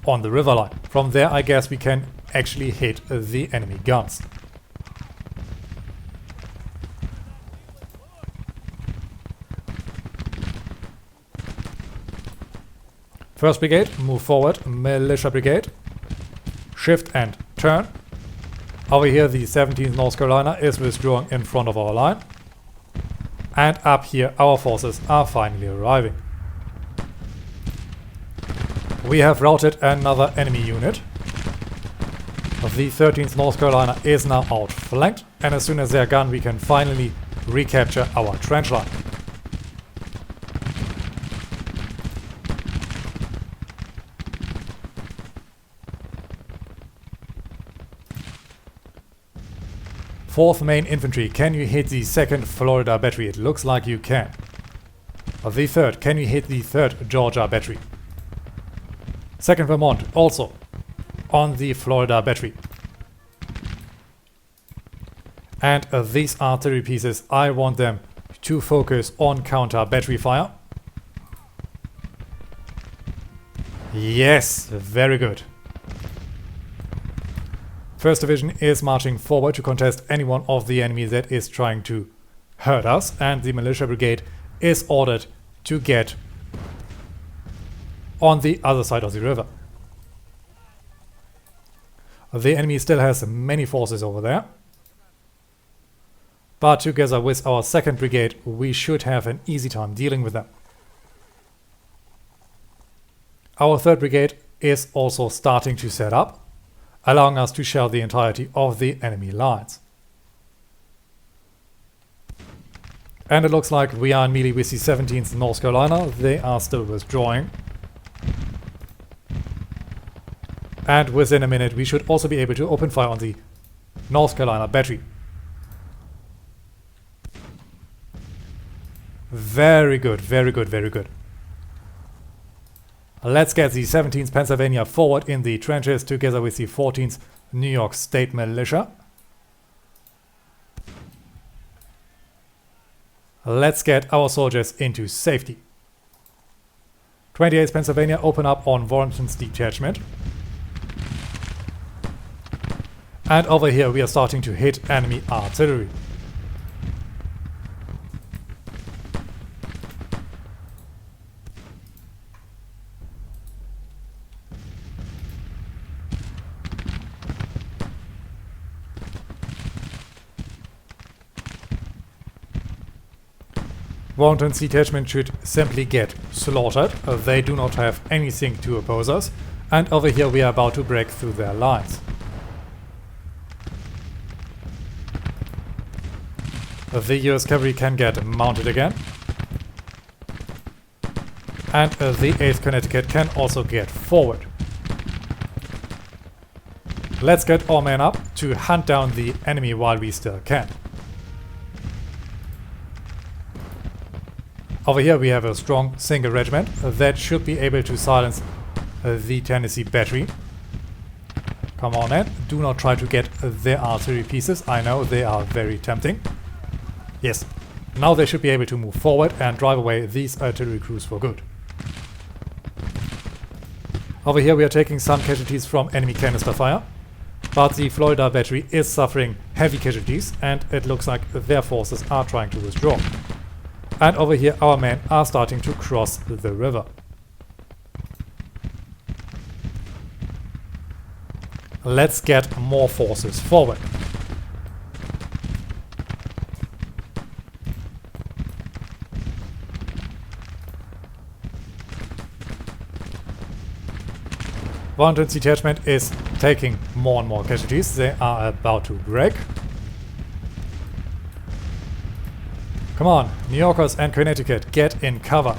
on the river line. From there, I guess we can actually hit the enemy guns. First Brigade, move forward. Militia Brigade, shift and turn. Over here, the 17th North Carolina is withdrawing in front of our line. And up here, our forces are finally arriving. We have routed another enemy unit. The 13th North Carolina is now outflanked, and as soon as they're gone, we can finally recapture our trench line. Fourth Maine Infantry, can you hit the 2nd Florida Battery? It looks like you can. The 3rd, can you hit the 3rd Georgia Battery? 2nd Vermont, also on the Florida Battery. And these artillery pieces, I want them to focus on counter battery fire. Yes, very good. 1st Division is marching forward to contest any one of the enemy that is trying to hurt us, and the Militia Brigade is ordered to get on the other side of the river. The enemy still has many forces over there, but together with our 2nd Brigade we should have an easy time dealing with them. Our 3rd Brigade is also starting to set up, allowing us to shell the entirety of the enemy lines. And it looks like we are in melee with the 17th North Carolina. They are still withdrawing. And within a minute we should also be able to open fire on the North Carolina Battery. Very good, very good, very good. Let's get the 17th Pennsylvania forward in the trenches together with the 14th New York State Militia. Let's get our soldiers into safety. 28th Pennsylvania, open up on Warrenton's detachment. And over here we are starting to hit enemy artillery. Warrenton's detachment should simply get slaughtered. They do not have anything to oppose us. And over here we are about to break through their lines. The US cavalry can get mounted again. And the 8th Connecticut can also get forward. Let's get our men up to hunt down the enemy while we still can. Over here we have a strong single regiment that should be able to silence the Tennessee Battery. Come on in, do not try to get their artillery pieces. I know they are very tempting. Yes, now they should be able to move forward and drive away these artillery crews for good. Over here we are taking some casualties from enemy canister fire, but the Florida Battery is suffering heavy casualties and it looks like their forces are trying to withdraw. And over here our men are starting to cross the river. Let's get more forces forward. One detachment is taking more and more casualties. They are about to break. Come on, New Yorkers and Connecticut, get in cover.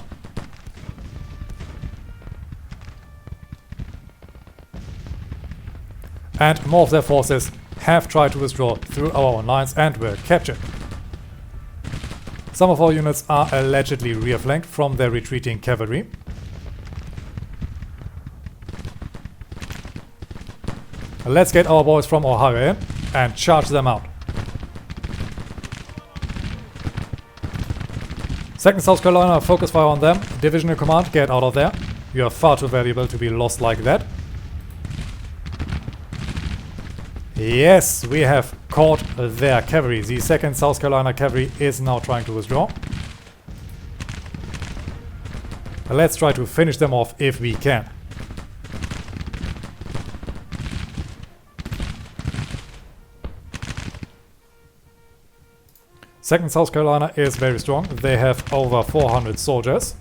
And more of their forces have tried to withdraw through our own lines and were captured. Some of our units are allegedly rear flanked from their retreating cavalry. Let's get our boys from Ohio in and charge them out. 2nd South Carolina, focus fire on them. Divisional command, get out of there. You are far too valuable to be lost like that. Yes, we have caught their cavalry. The 2nd South Carolina cavalry is now trying to withdraw. Let's try to finish them off if we can. Second South Carolina is very strong. They have over 400 soldiers.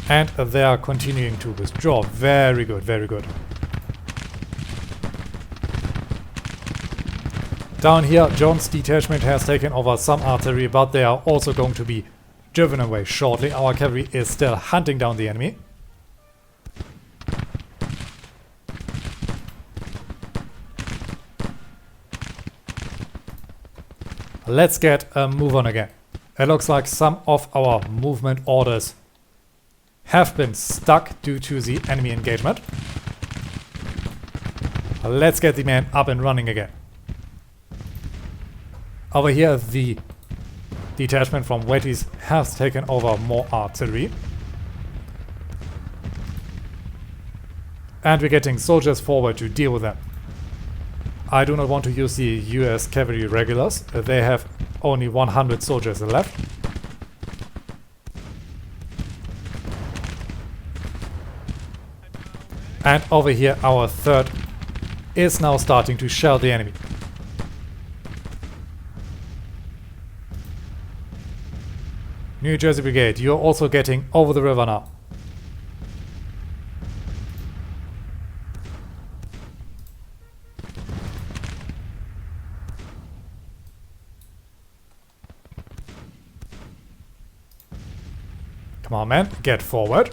And they are continuing to withdraw. Very good, very good. Down here, Jones' detachment has taken over some artillery, but they are also going to be driven away shortly. Our cavalry is still hunting down the enemy. Let's get a move on again. It looks like some of our movement orders have been stuck due to the enemy engagement. Let's get the men up and running again. Over here, the detachment from Wetties has taken over more artillery. And we're getting soldiers forward to deal with them. I do not want to use the US cavalry regulars. They have only 100 soldiers left. And over here, our 3rd is now starting to shell the enemy. New Jersey Brigade, you're also getting over the river now. Come on, men, get forward.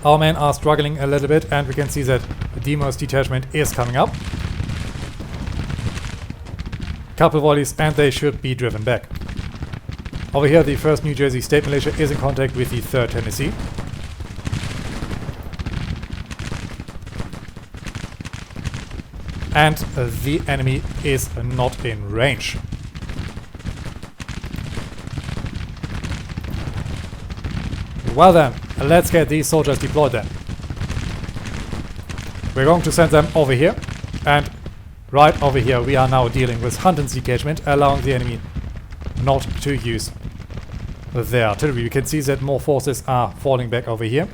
Our men are struggling a little bit, and we can see that Demo's detachment is coming up. Couple volleys, and they should be driven back. Over here, the 1st New Jersey State Militia is in contact with the 3rd Tennessee. And the enemy is not in range. Well then, let's get these soldiers deployed then. We're going to send them over here, and right over here we are now dealing with Hunton's engagement, allowing the enemy not to use their artillery. You can see that more forces are falling back over here,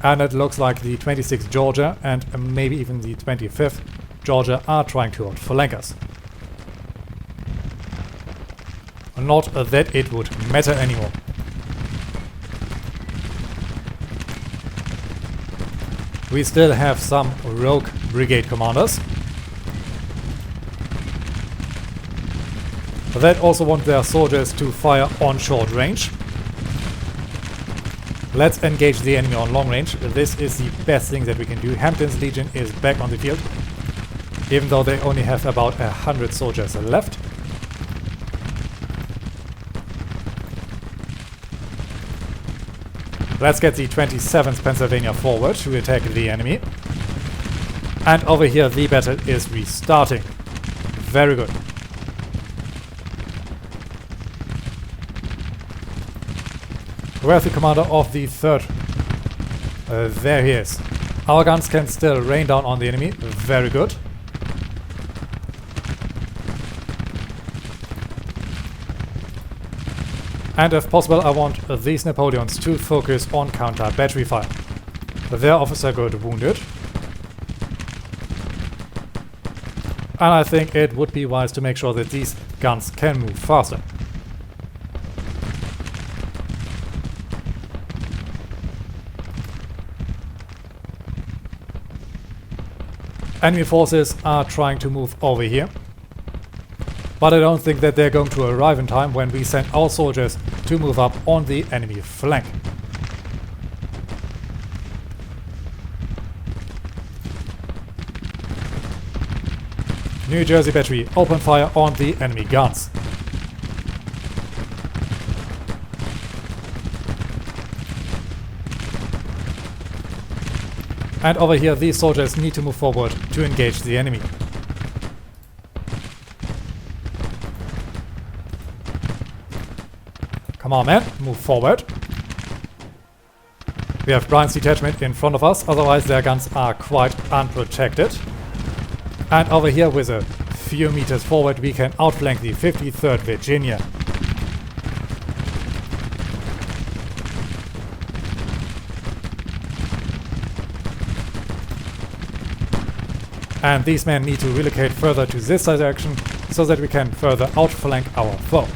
and it looks like the 26th Georgia and maybe even the 25th Georgia are trying to outflank us. Not that it would matter anymore. We still have some rogue brigade commanders that also want their soldiers to fire on short range. Let's engage the enemy on long range. This is the best thing that we can do. Hampton's Legion is back on the field, even though they only have about 100 soldiers left. Let's get the 27th Pennsylvania forward to attack the enemy. And over here the battle is restarting. Very good. Where's the commander of the 3rd? There he is. Our guns can still rain down on the enemy. Very good. And if possible, I want these Napoleons to focus on counter battery fire. Their officer got wounded. And I think it would be wise to make sure that these guns can move faster. Enemy forces are trying to move over here. But I don't think that they're going to arrive in time when we send our soldiers to move up on the enemy flank. New Jersey Battery, open fire on the enemy guns. And over here, these soldiers need to move forward to engage the enemy. Come on, man, move forward. We have Brian's detachment in front of us, otherwise their guns are quite unprotected. And over here, with a few meters forward, we can outflank the 53rd Virginia. And these men need to relocate further to this direction so that we can further outflank our foe.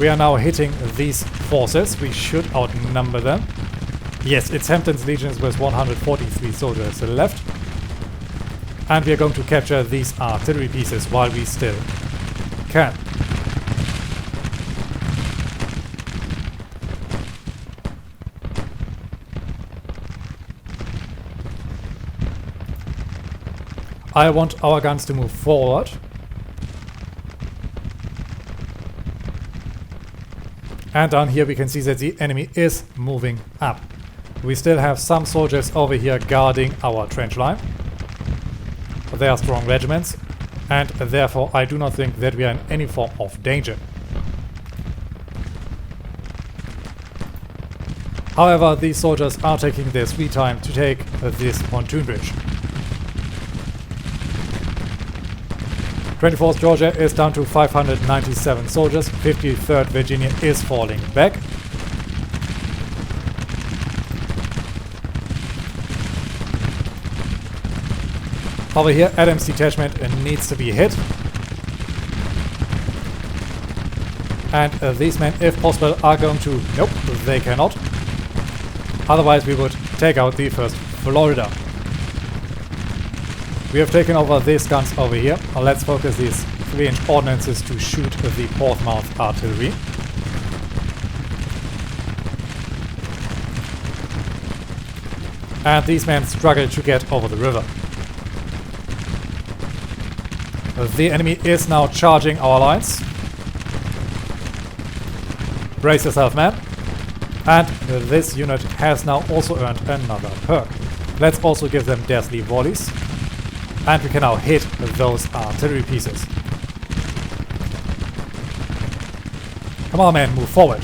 We are now hitting these forces. We should outnumber them. Yes, it's Hampton's legions with 143 soldiers left. And we are going to capture these artillery pieces while we still can. I want our guns to move forward. And down here we can see that the enemy is moving up. We still have some soldiers over here guarding our trench line. They are strong regiments, and therefore I do not think that we are in any form of danger. However, these soldiers are taking their sweet time to take this pontoon bridge. 24th Georgia is down to 597 soldiers. 53rd Virginia is falling back. Over here, Adams' detachment needs to be hit. And these men, if possible, are going to... Nope, they cannot. Otherwise, we would take out the 1st Florida. We have taken over these guns over here. Now let's focus these 3-inch ordnances to shoot the Portsmouth artillery. And these men struggle to get over the river. The enemy is now charging our lines. Brace yourself, man. And this unit has now also earned another perk. Let's also give them deathly volleys. And we can now hit those artillery pieces. Come on, man, move forward.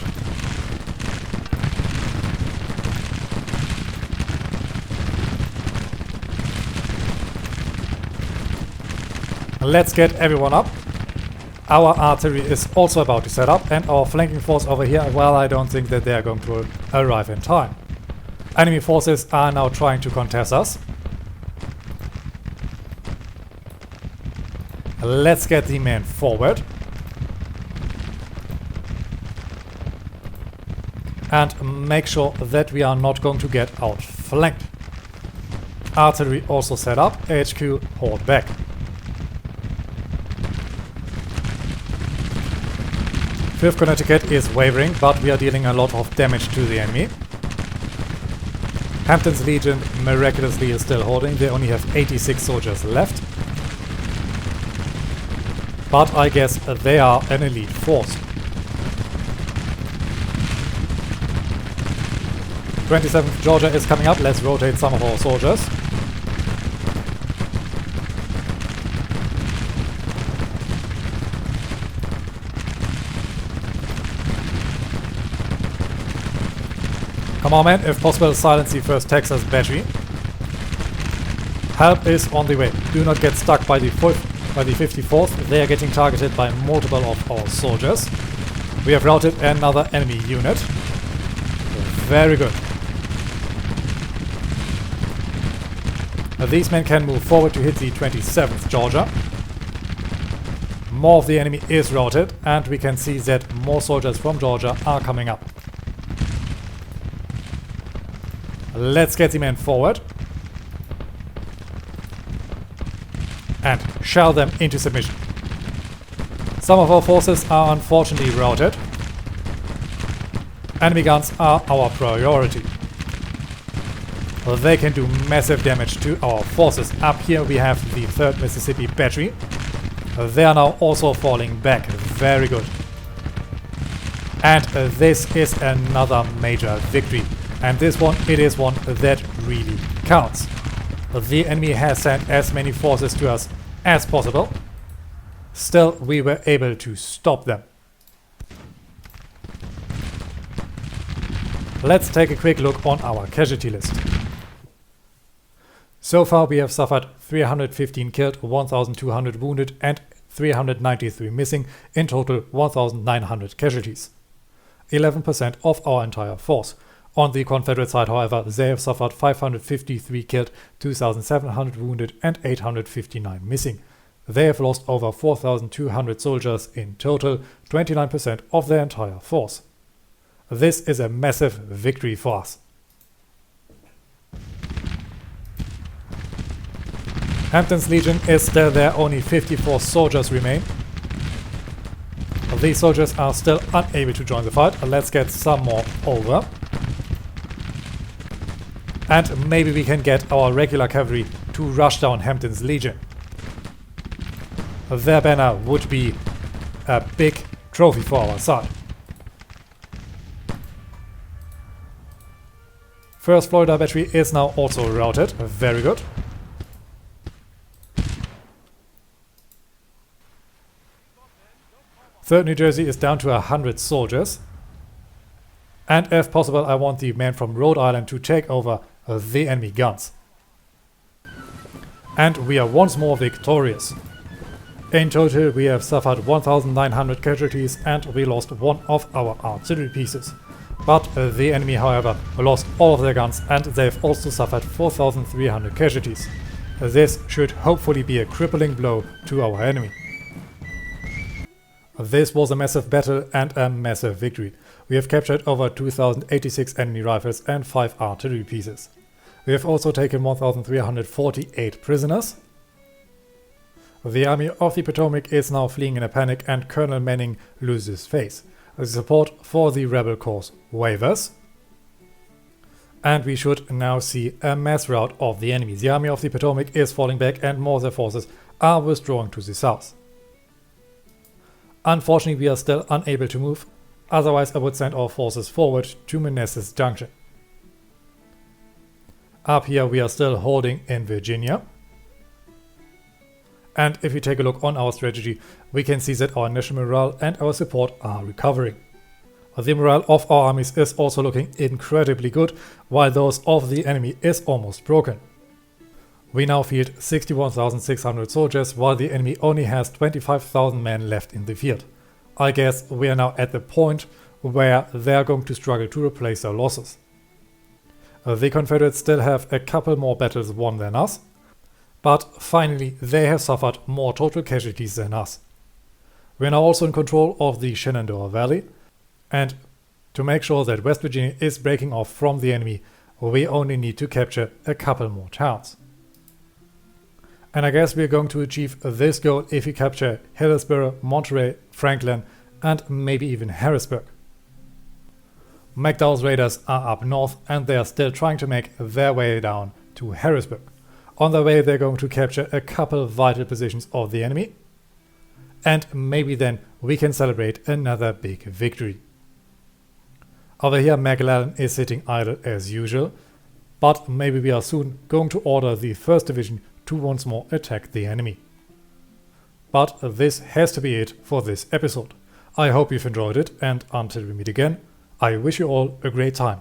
Let's get everyone up. Our artillery is also about to set up, and our flanking force over here, well, I don't think that they are going to arrive in time. Enemy forces are now trying to contest us. Let's get the men forward. And make sure that we are not going to get outflanked. Artillery also set up. HQ, hold back. Fifth Connecticut is wavering, but we are dealing a lot of damage to the enemy. Hampton's Legion miraculously is still holding. They only have 86 soldiers left. But I guess they are an elite force. 27th Georgia is coming up. Let's rotate some of our soldiers. Come on, man, if possible, silence the 1st Texas battery. Help is on the way. Do not get stuck by the 54th. They are getting targeted by multiple of our soldiers. We have routed another enemy unit. Very good. These men can move forward to hit the 27th Georgia. More of the enemy is routed, and we can see that more soldiers from Georgia are coming up. Let's get the men forward and shell them into submission. Some of our forces are unfortunately routed. Enemy guns are our priority. They can do massive damage to our forces. Up here we have the 3rd Mississippi Battery. They are now also falling back. Very good. And this is another major victory. And this one, it is one that really counts. The enemy has sent as many forces to us as possible. Still, we were able to stop them. Let's take a quick look on our casualty list. So far we have suffered 315 killed, 1,200 wounded and 393 missing, in total 1,900 casualties. 11% of our entire force. On the Confederate side, however, they have suffered 553 killed, 2,700 wounded and 859 missing. They have lost over 4,200 soldiers in total, 29% of their entire force. This is a massive victory for us. Hampton's Legion is still there, only 54 soldiers remain. These soldiers are still unable to join the fight. Let's get some more over. And maybe we can get our regular cavalry to rush down Hampton's Legion. Their banner would be a big trophy for our side. 1st Florida Battery is now also routed. Very good. Third New Jersey is down to 100 soldiers. And if possible, I want the men from Rhode Island to take over the enemy guns. And we are once more victorious. In total, we have suffered 1,900 casualties and we lost one of our artillery pieces. But the enemy, however, lost all of their guns and they've also suffered 4,300 casualties. This should hopefully be a crippling blow to our enemy. This was a massive battle and a massive victory. We have captured over 2,086 enemy rifles and 5 artillery pieces. We have also taken 1,348 prisoners. The Army of the Potomac is now fleeing in a panic and Colonel Manning loses face. The support for the rebel cause wavers. And we should now see a mass rout of the enemy. The Army of the Potomac is falling back and more of their forces are withdrawing to the south. Unfortunately, we are still unable to move, otherwise I would send our forces forward to Manassas Junction. Up here we are still holding in Virginia. And if we take a look on our strategy, we can see that our national morale and our support are recovering. The morale of our armies is also looking incredibly good, while those of the enemy is almost broken. We now field 61,600 soldiers, while the enemy only has 25,000 men left in the field. I guess we are now at the point where they are going to struggle to replace their losses. The Confederates still have a couple more battles won than us, but finally they have suffered more total casualties than us. We are now also in control of the Shenandoah Valley, and to make sure that West Virginia is breaking off from the enemy, we only need to capture a couple more towns. And I guess we are going to achieve this goal if we capture Hillsborough, Monterey, Franklin, and maybe even Harrisburg. McDowell's raiders are up north and they are still trying to make their way down to Harrisburg. On their way they're going to capture a couple vital positions of the enemy. And maybe then we can celebrate another big victory. Over here McClellan is sitting idle as usual, but maybe we are soon going to order the 1st Division to once more attack the enemy. But this has to be it for this episode. I hope you've enjoyed it, and until we meet again, I wish you all a great time.